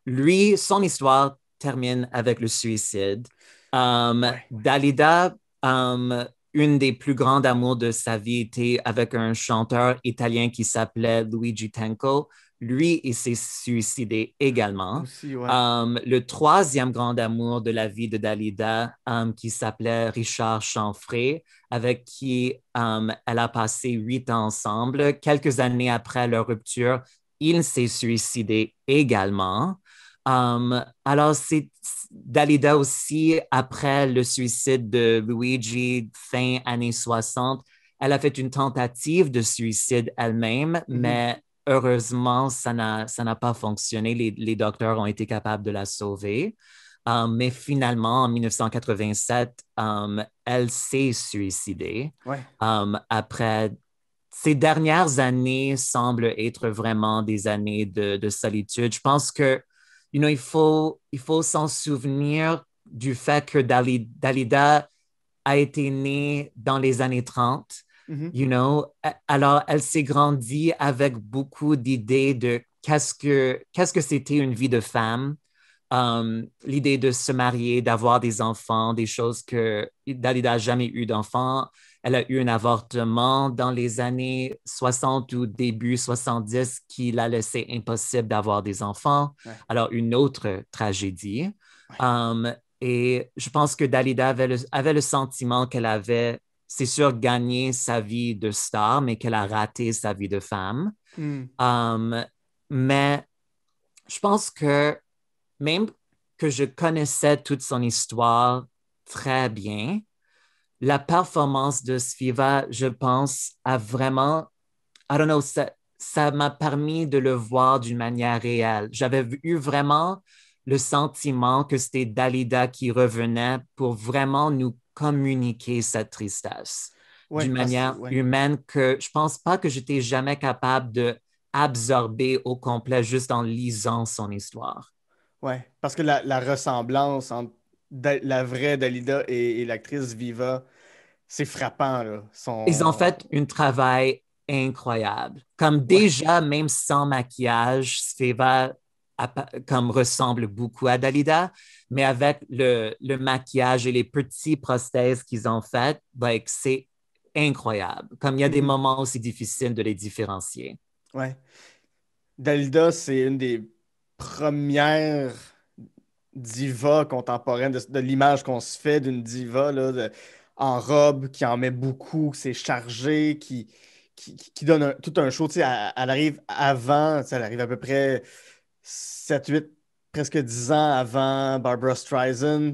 lui, son histoire termine avec le suicide. Ouais. Dalida, une des plus grandes amours de sa vie était avec un chanteur italien qui s'appelait Luigi Tenco. Lui, il s'est suicidé également. Aussi, ouais. Le troisième grand amour de la vie de Dalida, qui s'appelait Richard Chanfray, avec qui elle a passé 8 ans ensemble. Quelques années après leur rupture, il s'est suicidé également. Alors, c'est Dalida aussi, après le suicide de Luigi, fin années 60, elle a fait une tentative de suicide elle-même, Mhm. mais heureusement, ça n'a pas fonctionné. Les docteurs ont été capables de la sauver. Mais finalement, en 1987, elle s'est suicidée. Ouais. Après, ces dernières années semblent être vraiment des années de solitude. Je pense que, il faut s'en souvenir du fait que Dalida a été née dans les années 30. Mhm. Alors elle s'est grandie avec beaucoup d'idées de qu'est-ce que c'était une vie de femme, l'idée de se marier, d'avoir des enfants, des choses que Dalida n'a jamais eu d'enfants. Elle a eu un avortement dans les années 60 ou début 70 qui l'a laissé impossible d'avoir des enfants. Ouais. Alors, une autre tragédie. Ouais. Et je pense que Dalida avait le sentiment qu'elle avait, c'est sûr, gagné sa vie de star, mais qu'elle a raté sa vie de femme. Mhm. Um, mais je pense que même que je connaissais toute son histoire très bien, la performance de Sviva, je pense, a vraiment, I don't know, ça m'a permis de le voir d'une manière réelle. J'avais eu vraiment le sentiment que c'était Dalida qui revenait pour vraiment nous communiquer cette tristesse Ouais, d'une manière ouais. humaine que je pense pas que j'étais jamais capable de absorber au complet juste en lisant son histoire. Ouais, parce que la ressemblance entre la vraie Dalida et l'actrice Viva, c'est frappant, là. Ils ont fait un travail incroyable. Comme Ouais. déjà, même sans maquillage, Sveva comme ressemble beaucoup à Dalida, mais avec le maquillage et les petits prothèses qu'ils ont fait, like, c'est incroyable. Comme il y a des Mhm. moments aussi difficiles de les différencier. Ouais. Dalida, c'est une des premières divas contemporaines de l'image qu'on se fait d'une diva là, en robe, qui en met beaucoup, c'est chargé, qui donne tout un show. Tu sais, elle arrive avant, tu sais, elle arrive à peu près 7 8 presque 10 ans avant Barbara Streisand,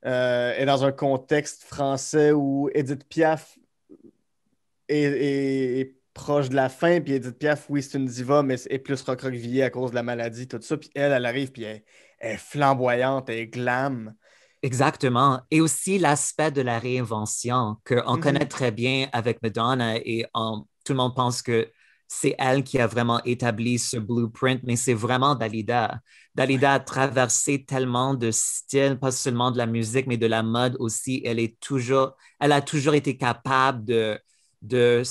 est dans un contexte français où Edith Piaf est proche de la fin, puis Edith Piaf, oui, c'est une diva, mais est plus recroquevillée à cause de la maladie, tout ça. Puis elle arrive, puis elle est flamboyante, elle est glam. Exactement. Et aussi l'aspect de la réinvention qu'on connaît Mhm. très bien avec Madonna et tout le monde pense que c'est elle qui a vraiment établi ce blueprint, mais c'est vraiment Dalida. Ouais. Dalida a traversé tellement de styles, pas seulement de la musique, mais de la mode aussi. Elle a toujours été capable de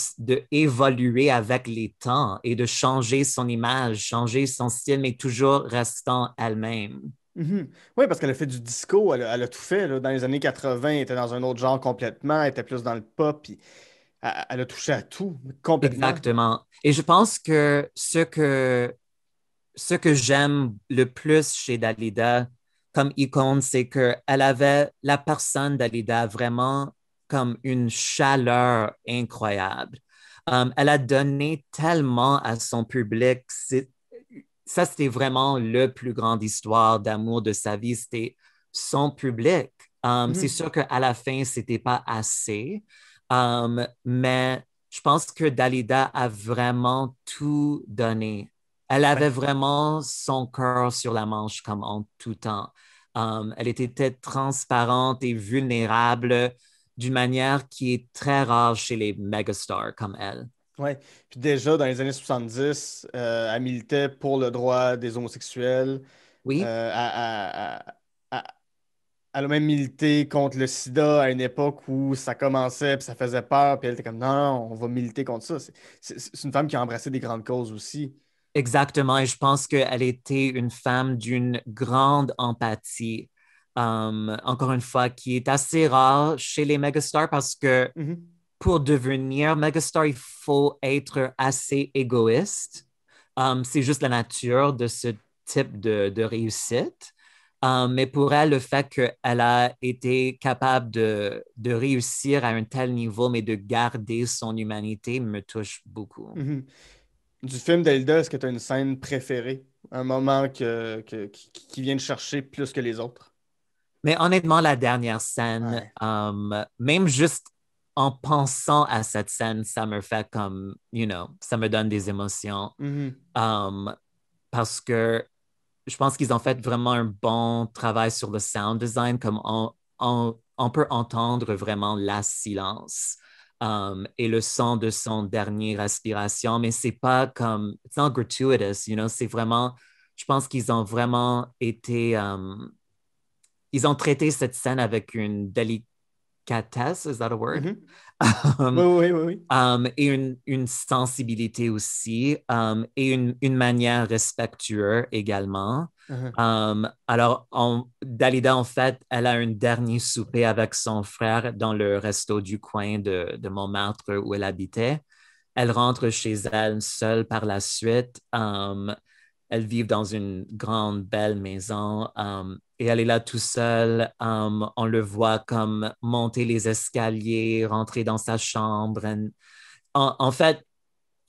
évoluer avec les temps et de changer son image, changer son style, mais toujours restant elle-même. Mhm. Oui, parce qu'elle a fait du disco, elle a tout fait. Là. Dans les années 80, elle était dans un autre genre complètement, elle était plus dans le pop, puis elle a touché à tout, complètement. Exactement. Et je pense que ce que j'aime le plus chez Dalida comme icône, c'est qu'elle avait la personne Dalida vraiment comme une chaleur incroyable. Elle a donné tellement à son public. Ça, c'était vraiment le plus grande histoire d'amour de sa vie. C'était son public. C'est Mhm. sûr qu'à la fin, c'était pas assez, mais je pense que Dalida a vraiment tout donné. Elle avait Ouais. vraiment son cœur sur la manche comme en tout temps. Elle était transparente et vulnérable d'une manière qui est très rare chez les megastars comme elle. Ouais. Puis déjà, dans les années 70, elle militait pour le droit des homosexuels. Oui, Elle a même milité contre le sida à une époque où ça commençait, puis ça faisait peur, puis elle était comme non, non, on va militer contre ça. C'est une femme qui a embrassé des grandes causes aussi. exactement. Et je pense qu'elle était une femme d'une grande empathie. Encore une fois, qui est assez rare chez les megastars parce que Mhm. pour devenir megastar, il faut être assez égoïste. C'est juste la nature de ce type de réussite. Mais pour elle, le fait qu'elle a été capable de réussir à un tel niveau, mais de garder son humanité, me touche beaucoup. Mhm. Du film d'Elda, est-ce que tu as une scène préférée? Un moment qui vient de chercher plus que les autres? Mais honnêtement, la dernière scène, Ouais. même juste en pensant à cette scène, ça me fait comme, ça me donne des émotions. Mhm. Um, Parce que je pense qu'ils ont fait vraiment un bon travail sur le sound design, comme on peut entendre vraiment la silence et le son de son dernier respiration, mais c'est pas comme, it's not gratuitous, c'est vraiment, je pense qu'ils ont vraiment été, ils ont traité cette scène avec une délicatesse, is that a word? Mhm. Oui, oui, oui, oui. Et une sensibilité aussi, et une manière respectueuse également. Mhm. Alors, Dalida, en fait, elle a un dernier souper avec son frère dans le resto du coin de Montmartre où elle habitait. Elle rentre chez elle seule par la suite. Elles vivent dans une grande, belle maison et elle est là tout seule. On le voit comme monter les escaliers, rentrer dans sa chambre. En fait,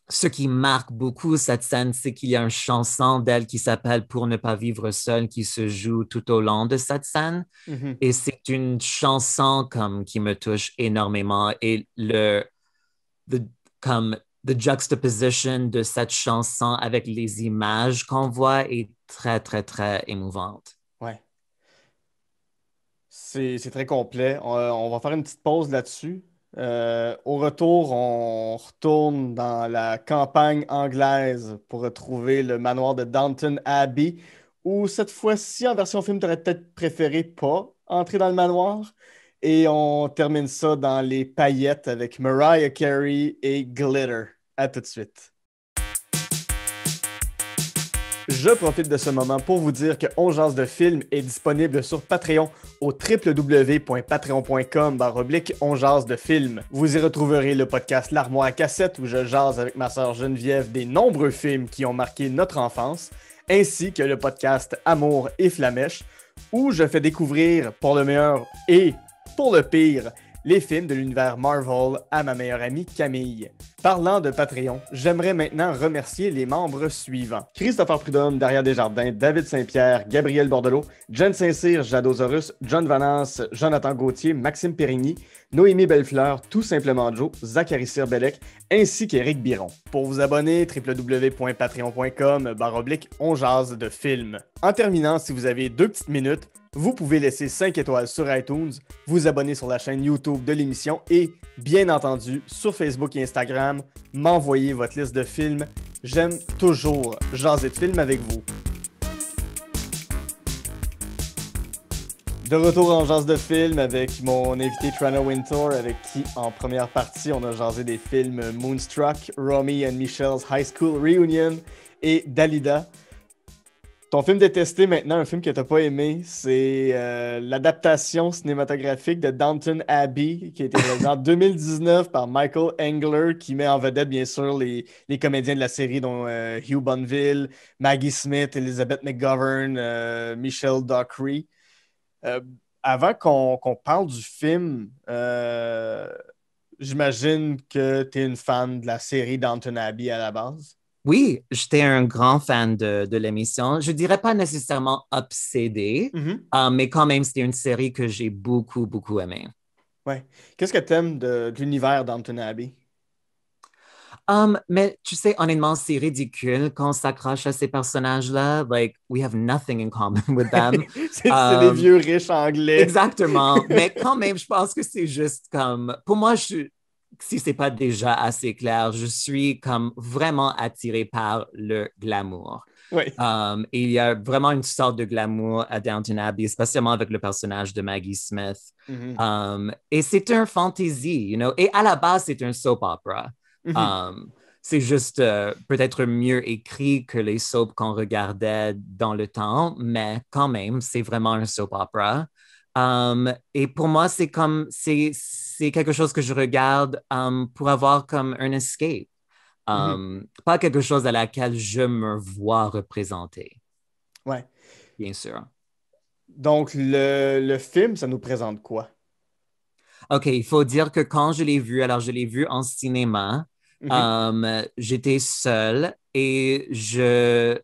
ce qui marque beaucoup cette scène, c'est qu'il y a une chanson d'elle qui s'appelle Pour ne pas vivre seule qui se joue tout au long de cette scène. Mhm. Et c'est une chanson comme qui me touche énormément. Et comme the juxtaposition de cette chanson avec les images qu'on voit est très, très, très émouvante. Ouais. C'est très complet. On va faire une petite pause là-dessus. Au retour, on retourne dans la campagne anglaise pour retrouver le manoir de Downton Abbey, où cette fois-ci, en version film, tu aurais peut-être préféré pas entrer dans le manoir. Et on termine ça dans les paillettes avec Mariah Carey et Glitter. À tout de suite. Je profite de ce moment pour vous dire que On Jase de Film est disponible sur Patreon au www.patreon.com/On Jase de Film. Vous y retrouverez le podcast L'Armoire à cassette où je jase avec ma sœur Geneviève des nombreux films qui ont marqué notre enfance, ainsi que le podcast Amour et Flamèche où je fais découvrir pour le meilleur et pour le pire les films de l'univers Marvel à ma meilleure amie Camille. Parlant de Patreon, j'aimerais maintenant remercier les membres suivants. Christopher Prudhomme, Daria Desjardins, David Saint-Pierre, Gabriel Bordelot, Jen Saint-Cyr, Jadosaurus, John Vanance, Jonathan Gauthier, Maxime Périgny, Noémie Bellefleur, Tout Simplement Joe, Zachary Sirbelec, ainsi qu'Éric Biron. Pour vous abonner, www.patreon.com/On Jase de Film. En terminant, si vous avez 2 petites minutes, vous pouvez laisser 5 étoiles sur iTunes, vous abonner sur la chaîne YouTube de l'émission et, bien entendu, sur Facebook et Instagram, m'envoyer votre liste de films. J'aime toujours jaser de films avec vous. De retour en jase de films avec mon invité Trana Wintour, avec qui, en première partie, on a jasé des films Moonstruck, Romy and Michelle's High School Reunion et Dalida. Ton film détesté maintenant, un film que t'as pas aimé, c'est l'adaptation cinématographique de Downton Abbey qui a été réalisée en 2019 par Michael Engler qui met en vedette bien sûr les comédiens de la série dont Hugh Bonneville, Maggie Smith, Elizabeth McGovern, Michelle Dockery. Avant qu'on parle du film, j'imagine que tu es une fan de la série Downton Abbey à la base. Oui, j'étais un grand fan de l'émission. Je dirais pas nécessairement obsédé, mais quand même, c'était une série que j'ai beaucoup, beaucoup aimée. Ouais. Qu'est-ce que tu aimes de l'univers Downton Abbey? Mais tu sais, honnêtement, c'est ridicule quand on s'accroche à ces personnages-là. Like, we have nothing in common with them. C'est des vieux riches anglais. Exactement. Mais quand même, je pense que c'est juste comme... Pour moi, si c'est pas déjà assez clair, je suis comme vraiment attirée par le glamour. Oui. Et il y a vraiment une sorte de glamour à Downton Abbey, spécialement avec le personnage de Maggie Smith. Et c'est un fantasy, you know? Et à la base, c'est un soap opera. C'est juste peut-être mieux écrit que les soaps qu'on regardait dans le temps, mais quand même, c'est vraiment un soap opera. Et pour moi, c'est quelque chose que je regarde pour avoir comme un escape. Pas quelque chose à laquelle je me vois représenter. Ouais. Bien sûr. Donc, le film, ça nous présente quoi? OK, il faut dire que quand je l'ai vu, alors je l'ai vu en cinéma, j'étais seule et je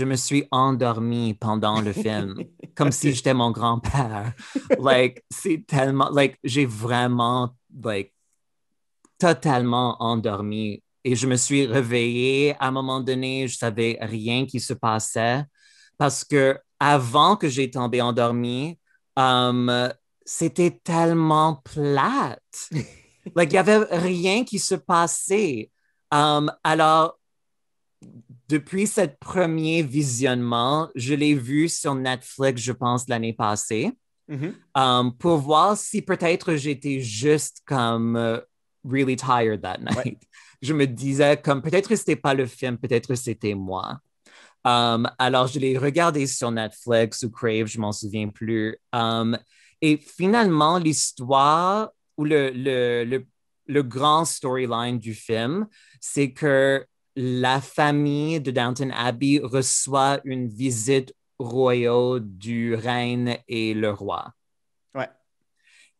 me suis endormie pendant le film, comme si j'étais mon grand-père. Like, c'est tellement... Like, j'ai vraiment, like, totalement endormi. Et je me suis réveillée à un moment donné, je savais rien qui se passait parce que avant que j'ai tombé endormie, c'était tellement plate. Like, il n'y avait rien qui se passait. Alors, depuis ce premier visionnement, je l'ai vu sur Netflix, je pense, l'année passée, pour voir si peut-être j'étais juste comme really tired that night. Ouais. Je me disais comme peut-être c'était pas le film, peut-être c'était moi. Alors, je l'ai regardé sur Netflix ou Crave, je m'en souviens plus. Et finalement, l'histoire ou le grand storyline du film, c'est que la famille de Downton Abbey reçoit une visite royale du reine et le roi. Ouais.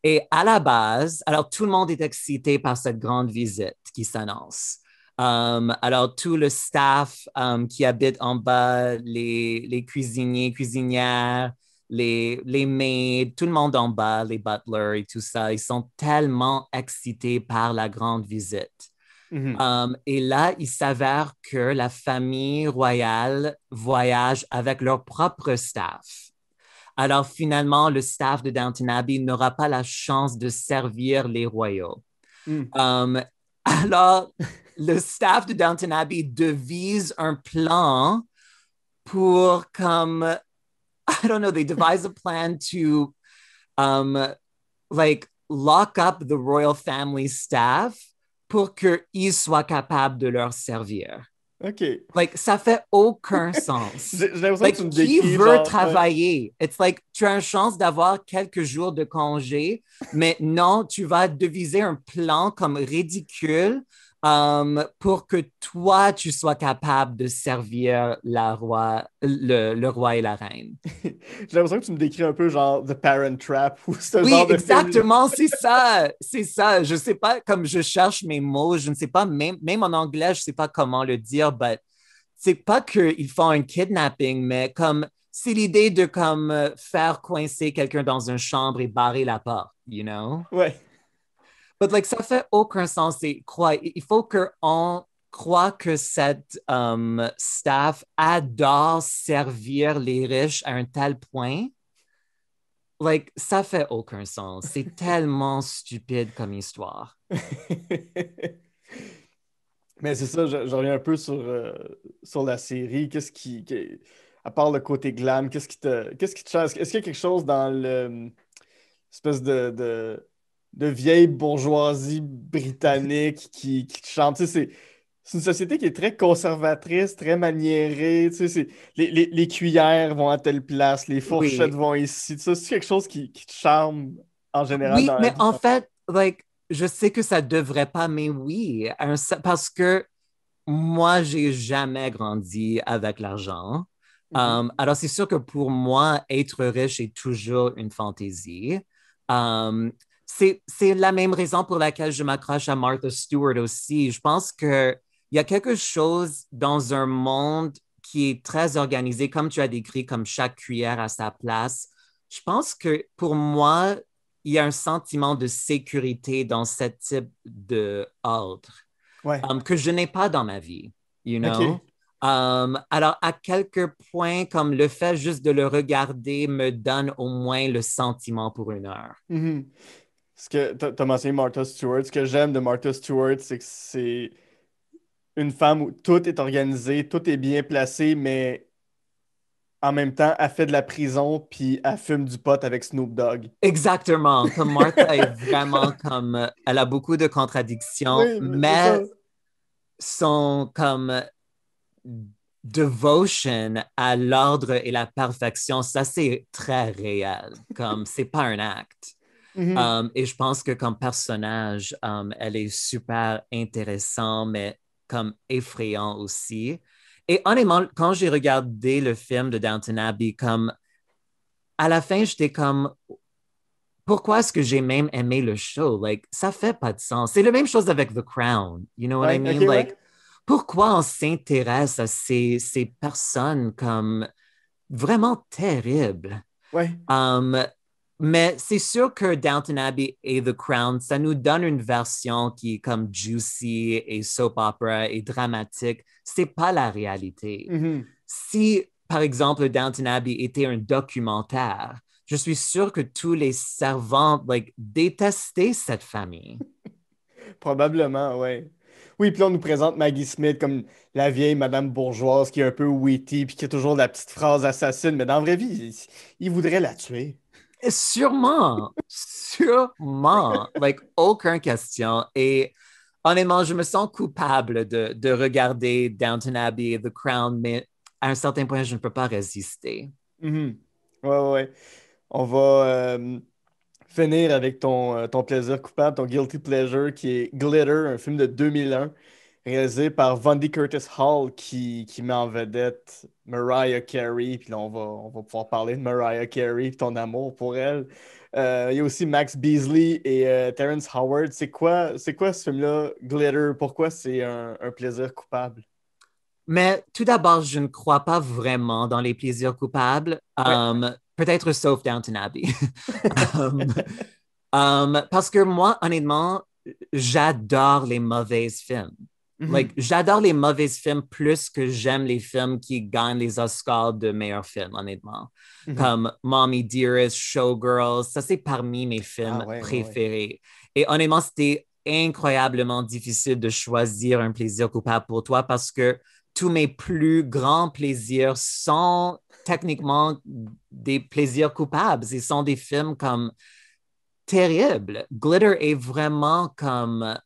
Et à la base, alors tout le monde est excité par cette grande visite qui s'annonce. Alors tout le staff qui habite en bas, les cuisiniers, cuisinières, les maids, tout le monde en bas, les butlers et tout ça, ils sont tellement excités par la grande visite. Mhm. Et là, il s'avère que la famille royale voyage avec leur propre staff. Alors finalement, le staff de Downton Abbey n'aura pas la chance de servir les royaux. Mm. Um, alors, le staff de Downton Abbey devise un plan pour comme, I don't know, they devise a plan to like lock up the royal family staff pour qu'ils soient capables de leur servir. OK. Like, ça fait aucun sens. J'ai l'impression que tu Like, me qui décris veut genre. travailler? It's like, tu as une chance d'avoir quelques jours de congé, mais non, tu vas deviser un plan comme ridicule pour que toi, tu sois capable de servir le roi et la reine. J'ai l'impression que tu me décris un peu genre The Parent Trap ou ce Oui, genre de film. exactement, c'est ça, c'est ça. Je sais pas, comme je cherche mes mots, je ne sais pas, même en anglais, je sais pas comment le dire, but c'est pas qu'ils font un kidnapping, mais comme c'est l'idée de comme faire coincer quelqu'un dans une chambre et barrer la porte, you know? Ouais. But like, ça fait aucun sens. Il faut qu'on croit que cette staff adore servir les riches à un tel point. Like, ça fait aucun sens. C'est tellement stupide comme histoire. Mais c'est ça, je reviens un peu sur la série. À part le côté glam, qu'est-ce qui te change? Est-ce qu'il y a quelque chose dans espèce de vieille bourgeoisie britannique qui te chante? Tu sais, c'est une société qui est très conservatrice, très maniérée. Tu sais, les cuillères vont à telle place, les fourchettes Oui. vont ici. Tu sais, c'est quelque chose qui te charme en général Oui, dans la mais vie. en fait, like, je sais que ça devrait pas, mais oui, parce que moi, j'ai jamais grandi avec l'argent. Mhm. Alors, c'est sûr que pour moi, être riche est toujours une fantaisie. Um, c'est la même raison pour laquelle je m'accroche à Martha Stewart aussi. Je pense qu'il y a quelque chose dans un monde qui est très organisé, comme tu as décrit, comme chaque cuillère à sa place. Je pense que pour moi, il y a un sentiment de sécurité dans ce type de ordre Ouais. que je n'ai pas dans ma vie, you know? OK. Alors, à quelques points, comme le fait juste de le regarder me donne au moins le sentiment pour une heure. Mhm. Ce que t'as mentionné Martha Stewart. Ce que j'aime de Martha Stewart, c'est que c'est une femme où tout est organisé, tout est bien placé, mais en même temps, elle fait de la prison puis elle fume du pot avec Snoop Dogg. Exactement, comme Martha est vraiment comme, elle a beaucoup de contradictions, Oui, mais c'est ça. mais son comme devotion à l'ordre et la perfection, ça c'est très réel, comme c'est pas un acte. Mhm. Et je pense que comme personnage, elle est super intéressant, mais comme effrayant aussi. Et honnêtement, quand j'ai regardé le film de Downton Abbey, comme à la fin, j'étais comme, pourquoi est-ce que j'ai même aimé le show? Like, ça fait pas de sens. C'est la même chose avec The Crown. You know what I Ouais, mean? ok, Like, ouais. pourquoi on s'intéresse à ces personnes comme vraiment terribles? Ouais. Um, mais c'est sûr que Downton Abbey et The Crown, ça nous donne une version qui est comme juicy et soap opera et dramatique. C'est pas la réalité. Mhm. Si, par exemple, Downton Abbey était un documentaire, je suis sûr que tous les servants like, détestaient cette famille. Probablement, ouais. Oui, puis là, on nous présente Maggie Smith comme la vieille madame bourgeoise qui est un peu witty puis qui a toujours la petite phrase assassine, mais dans la vraie vie, il voudrait la tuer. Sûrement, sûrement, like, aucune question. Et honnêtement, je me sens coupable de regarder Downton Abbey et The Crown, mais à un certain point, je ne peux pas résister. Mhm. Ouais, ouais, ouais. On va finir avec ton plaisir coupable, ton guilty pleasure, qui est Glitter, un film de 2001, réalisé par Vondie Curtis Hall, qui met en vedette Mariah Carey. Puis là, on va pouvoir parler de Mariah Carey et ton amour pour elle. Il y a aussi Max Beasley et Terrence Howard. C'est quoi ce film-là, Glitter? Pourquoi c'est un plaisir coupable? Mais tout d'abord, je ne crois pas vraiment dans les plaisirs coupables, Ouais. peut-être sauf Downton Abbey. Um, parce que moi, honnêtement, j'adore les mauvais films. Like, j'adore les mauvais films plus que j'aime les films qui gagnent les Oscars de meilleurs films, honnêtement. Comme Mommy Dearest, Showgirls, ça c'est parmi mes films préférés. Et honnêtement, c'était incroyablement difficile de choisir un plaisir coupable pour toi parce que tous mes plus grands plaisirs sont techniquement des plaisirs coupables. Ce sont des films comme terribles. Glitter est vraiment comme...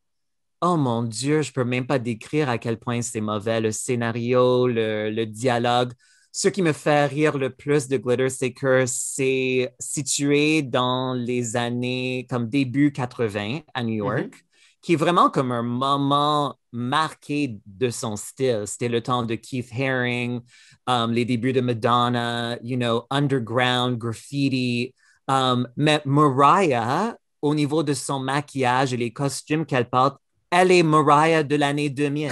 Oh mon Dieu, je peux même pas décrire à quel point c'est mauvais. Le scénario, le dialogue. Ce qui me fait rire le plus de Glitter, c'est que c'est situé dans les années comme début 80 à New York, qui est vraiment comme un moment marqué de son style. C'était le temps de Keith Haring, les débuts de Madonna, you know, underground, graffiti. Mais Mariah, au niveau de son maquillage et les costumes qu'elle porte, elle est Mariah de l'année 2000.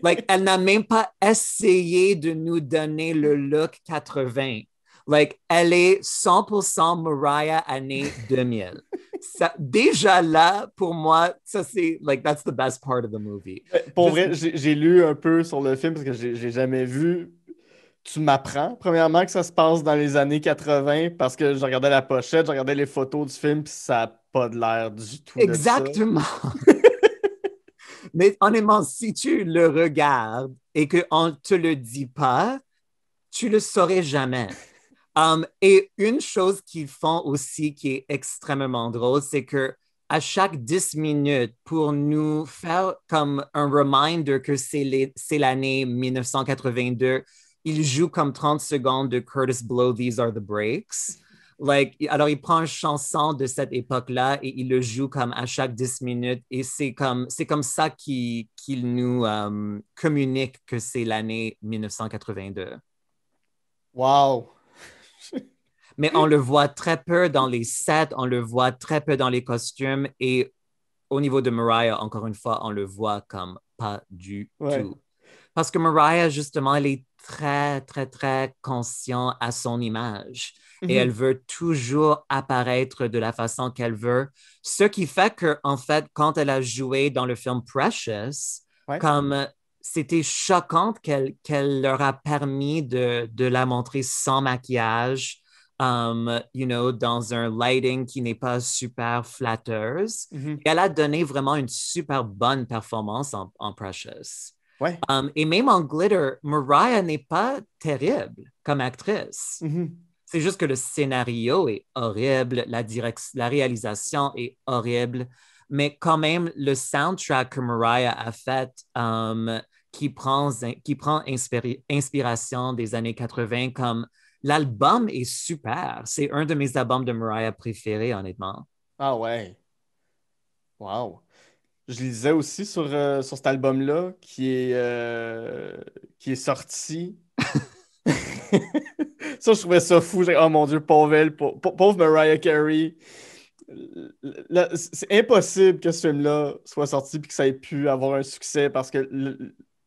Like, elle n'a même pas essayé de nous donner le look 80. Like, elle est 100% Mariah année 2000. Ça, déjà là, pour moi, ça c'est, like, that's the best part of the movie. Pour vrai, j'ai lu un peu sur le film parce que j'ai jamais vu. Tu m'apprends, premièrement, que ça se passe dans les années 80 parce que je regardais la pochette, je regardais les photos du film, puis ça n'a pas de l'air du tout de ça. Exactement. Mais honnêtement, si tu le regardes et qu'on ne te le dit pas, tu le saurais jamais. Et une chose qu'ils font aussi qui est extrêmement drôle, c'est que à chaque 10 minutes, pour nous faire comme un reminder que c'est l'année 1982, ils jouent comme 30 secondes de Curtis Blow, These Are the Breaks. Like, alors, il prend une chanson de cette époque-là et il le joue comme à chaque 10 minutes. Et c'est comme ça qu'il nous communique que c'est l'année 1982. Wow! Mais on le voit très peu dans les sets, on le voit très peu dans les costumes. Et au niveau de Mariah, encore une fois, on le voit comme pas du tout. Parce que Mariah, justement, elle est très, très, très consciente à son image. Et elle veut toujours apparaître de la façon qu'elle veut. Ce qui fait que, en fait, quand elle a joué dans le film Precious, comme c'était choquant qu'elle leur a permis de la montrer sans maquillage, you know, dans un lighting qui n'est pas super flatteuse. Et elle a donné vraiment une super bonne performance en Precious. Et même en Glitter, Mariah n'est pas terrible comme actrice. C'est juste que le scénario est horrible, la réalisation est horrible, mais quand même, le soundtrack que Mariah a fait, qui prend inspiration des années 80, comme l'album est super. C'est un de mes albums de Mariah préférés, honnêtement. Ah ouais. Wow. Je lisais aussi sur cet album-là qui est sorti. Ça, je trouvais ça fou. Oh mon Dieu, pauvre elle, pauvre Mariah Carey. C'est impossible que ce film-là soit sorti et que ça ait pu avoir un succès parce que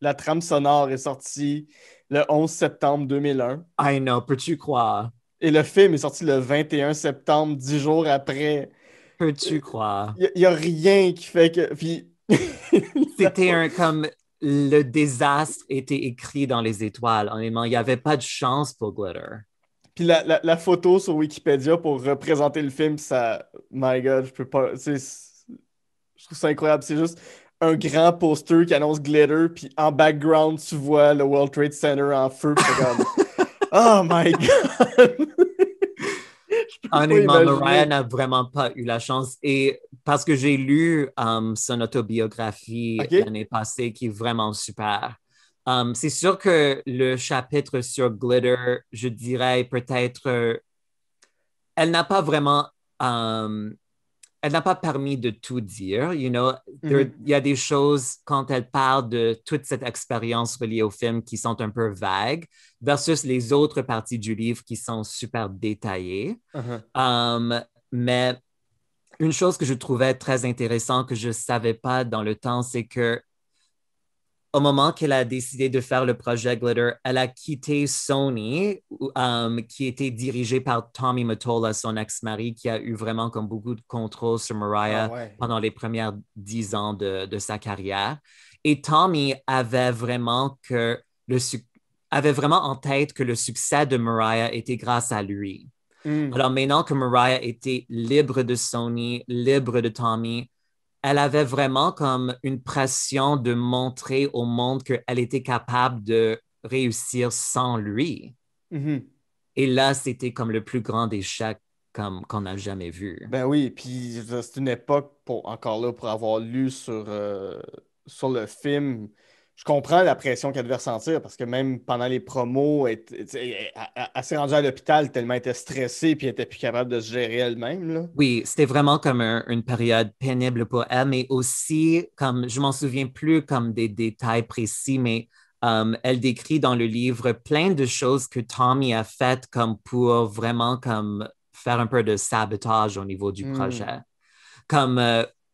la trame sonore est sortie le 11 septembre 2001. I know, peux-tu croire? Et le film est sorti le 21 septembre, 10 jours après. Peux-tu croire? Il n'y a rien qui fait que... Puis... C'était comme le désastre était écrit dans les étoiles. Honnêtement, il n'y avait pas de chance pour Glitter. Puis la photo sur Wikipédia pour représenter le film, ça... My God, je peux pas... Je trouve ça incroyable. C'est juste un grand poster qui annonce Glitter, puis en background, tu vois le World Trade Center en feu. Comme... Oh my God! Honnêtement, Mariah n'a vraiment pas eu la chance. Et parce que j'ai lu son autobiographie l'année passée, qui est vraiment super. C'est sûr que le chapitre sur Glitter, je dirais peut-être, elle n'a pas vraiment, elle n'a pas permis de tout dire, you know. Il y a des choses quand elle parle de toute cette expérience reliée au film qui sont un peu vagues versus les autres parties du livre qui sont super détaillées. Mais une chose que je trouvais très intéressante que je ne savais pas dans le temps, c'est que au moment qu'elle a décidé de faire le projet Glitter, elle a quitté Sony, qui était dirigé par Tommy Mottola, son ex-mari, qui a eu vraiment comme beaucoup de contrôle sur Ah Mariah ouais. pendant les premières 10 ans de sa carrière. Et Tommy avait vraiment avait vraiment en tête que le succès de Mariah était grâce à lui. Hmm. Alors maintenant que Mariah était libre de Sony, libre de Tommy, elle avait vraiment comme une pression de montrer au monde qu'elle était capable de réussir sans lui. Mhm. Et là, c'était comme le plus grand échec comme qu'on n'a jamais vu. Ben oui, puis c'est une époque pour encore là pour avoir lu sur le film. Je comprends la pression qu'elle devait ressentir parce que même pendant les promos, elle s'est rendue à l'hôpital tellement elle était stressée puis elle était plus capable de se gérer elle-même, là. Oui, c'était vraiment comme une période pénible pour elle, mais aussi, comme je m'en souviens plus comme des détails précis, mais elle décrit dans le livre plein de choses que Tommy a faites comme pour vraiment comme faire un peu de sabotage au niveau du Hmm. projet. Comme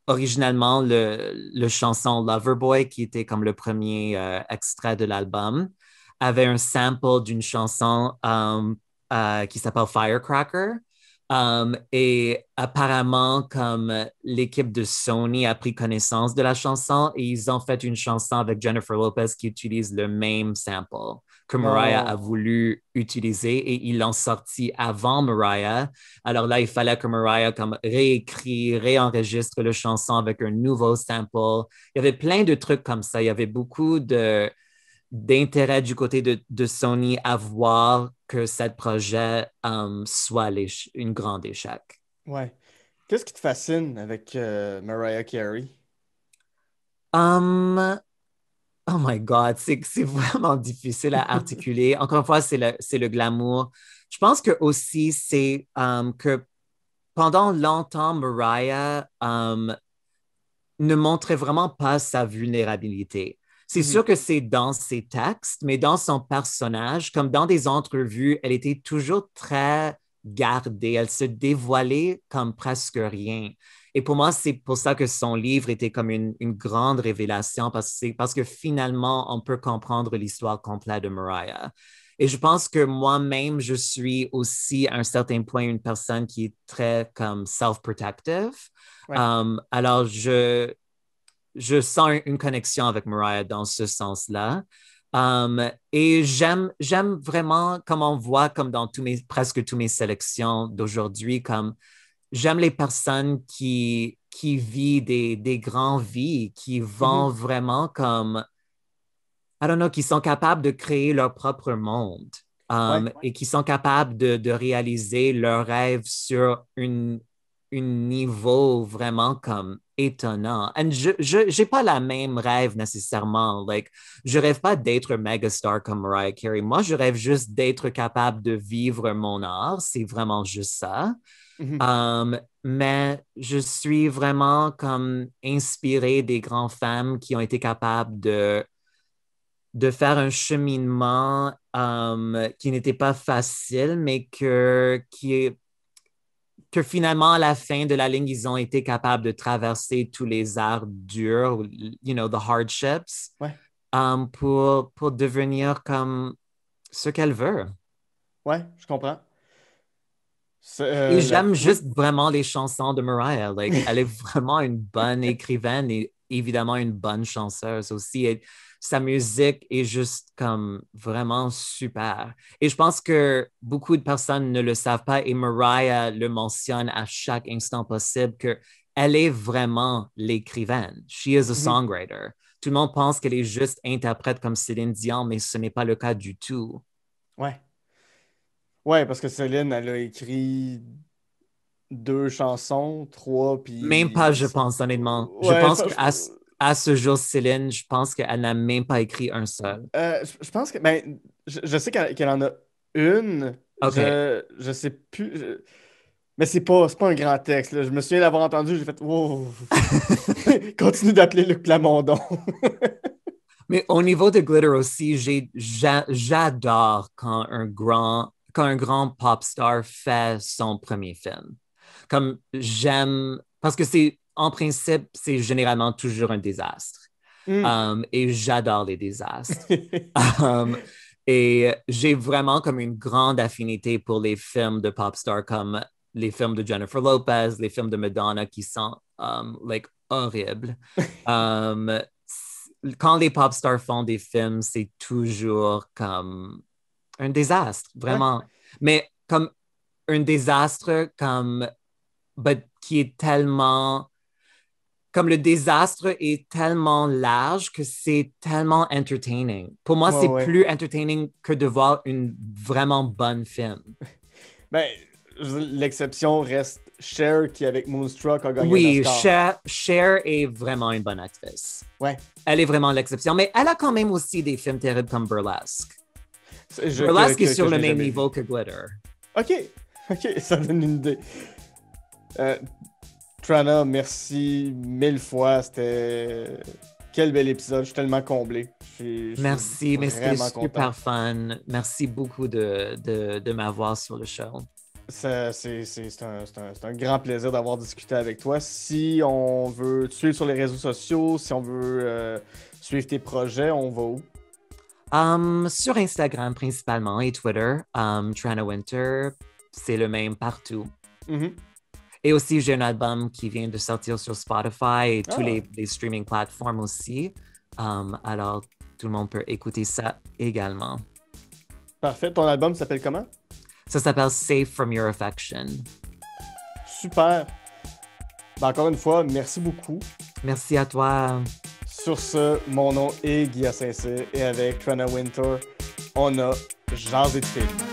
originalement le chanson Loverboy, qui était comme le premier extrait de l'album, avait un sample d'une chanson qui s'appelle Firecracker. Et apparemment, comme l'équipe de Sony a pris connaissance de la chanson et ils ont fait une chanson avec Jennifer Lopez qui utilise le même sample que Mariah a Non. voulu utiliser et ils l'ont sorti avant Mariah. Alors là, il fallait que Mariah comme réécrit, réenregistre la chanson avec un nouveau sample. Il y avait plein de trucs comme ça. Il y avait beaucoup d'intérêt du côté de Sony à voir que ce projet soit une grande échec. Ouais. Qu'est-ce qui te fascine avec Mariah Carey? Um, oh my God, c'est vraiment difficile à articuler. Encore une fois, c'est le glamour. Je pense que aussi, c'est que pendant longtemps, Mariah ne montrait vraiment pas sa vulnérabilité. C'est sûr Mhm. que c'est dans ses textes, mais dans son personnage, comme dans des entrevues, elle était toujours très gardée. Elle se dévoilait comme presque rien. Et pour moi, c'est pour ça que son livre était comme une grande révélation, parce que finalement, on peut comprendre l'histoire complète de Mariah. Et je pense que moi-même, je suis aussi à un certain point une personne qui est très comme self-protective. Ouais. Alors, je sens une connexion avec Mariah dans ce sens-là. Et j'aime vraiment, comme on voit, comme dans presque toutes mes sélections d'aujourd'hui, comme j'aime les personnes qui vivent des grandes vies, qui vont Mhm. vraiment comme, I don't know, qui sont capables de créer leur propre monde. Ouais. Et qui sont capables de réaliser leurs rêves sur une niveau vraiment comme étonnant. Et je j'ai pas la même rêve nécessairement. Like, je rêve pas d'être megastar comme Mariah Carey. Moi, je rêve juste d'être capable de vivre mon art. C'est vraiment juste ça. Mhm. Mais je suis vraiment comme inspirée des grandes femmes qui ont été capables de faire un cheminement qui n'était pas facile, mais que finalement, à la fin de la ligne, ils ont été capables de traverser tous les arts durs, the hardships, Ouais. pour devenir comme ce qu'elle veut. Ouais, je comprends. Et j'aime Oui. juste vraiment les chansons de Mariah. Like, elle est vraiment une bonne écrivaine et évidemment une bonne chanteuse aussi. Et sa musique est juste comme vraiment super. Et je pense que beaucoup de personnes ne le savent pas et Mariah le mentionne à chaque instant possible que elle est vraiment l'écrivaine. She is a Mhm. songwriter. Tout le monde pense qu'elle est juste interprète comme Céline Dion, mais ce n'est pas le cas du tout. Ouais. Ouais, parce que Céline, elle a écrit deux chansons, trois, Même pas, puis... je pense, honnêtement. Je Ouais, pense qu'à ce jour, Céline, je pense qu'elle n'a même pas écrit un seul. je pense que... Ben, je sais qu'elle en a une. OK. Je sais plus... Mais c'est pas un grand texte, là. Je me souviens d'avoir entendu, j'ai fait... Wow. Continue d'appeler Luc Plamondon. Mais au niveau de Glitter aussi, j'adore quand un grand pop star fait son premier film. Comme j'aime, parce que en principe, c'est généralement toujours un désastre. Et j'adore les désastres. Et j'ai vraiment comme une grande affinité pour les films de pop stars comme les films de Jennifer Lopez, les films de Madonna qui sont like horribles. Quand les pop stars font des films, c'est toujours comme un désastre, vraiment. Mais comme un désastre comme qui est tellement comme le désastre est tellement large que c'est tellement entertaining. Pour moi, c'est plus entertaining que de voir une vraiment bonne film. Ben, l'exception reste Cher qui, avec Moonstruck, a gagné l'Oscar. Cher est vraiment une bonne actrice. Ouais. Elle est vraiment l'exception, mais elle a quand même aussi des films terribles comme Burlesque. Burlesque est sur le même niveau que Glitter. OK, ça donne une idée. Tranna, merci 1000 fois. C'était... Quel bel épisode. Je suis tellement comblé. Merci, mais c'était super fun. Merci beaucoup de m'avoir sur le show. C'est un grand plaisir d'avoir discuté avec toi. Si on veut te suivre sur les réseaux sociaux, si on veut suivre tes projets, on va où? Sur Instagram principalement et Twitter. Tranna Wintour, c'est le même partout. Et aussi, j'ai un album qui vient de sortir sur Spotify et tous les streaming platforms aussi. Alors, tout le monde peut écouter ça également. Parfait. Ton album s'appelle comment? Ça s'appelle Safe from Your Affection. Super. Ben, encore une fois, merci beaucoup. Merci à toi. Sur ce, mon nom est Guy Saint-Cyr et avec Tranna Wintour, on a jasé de films.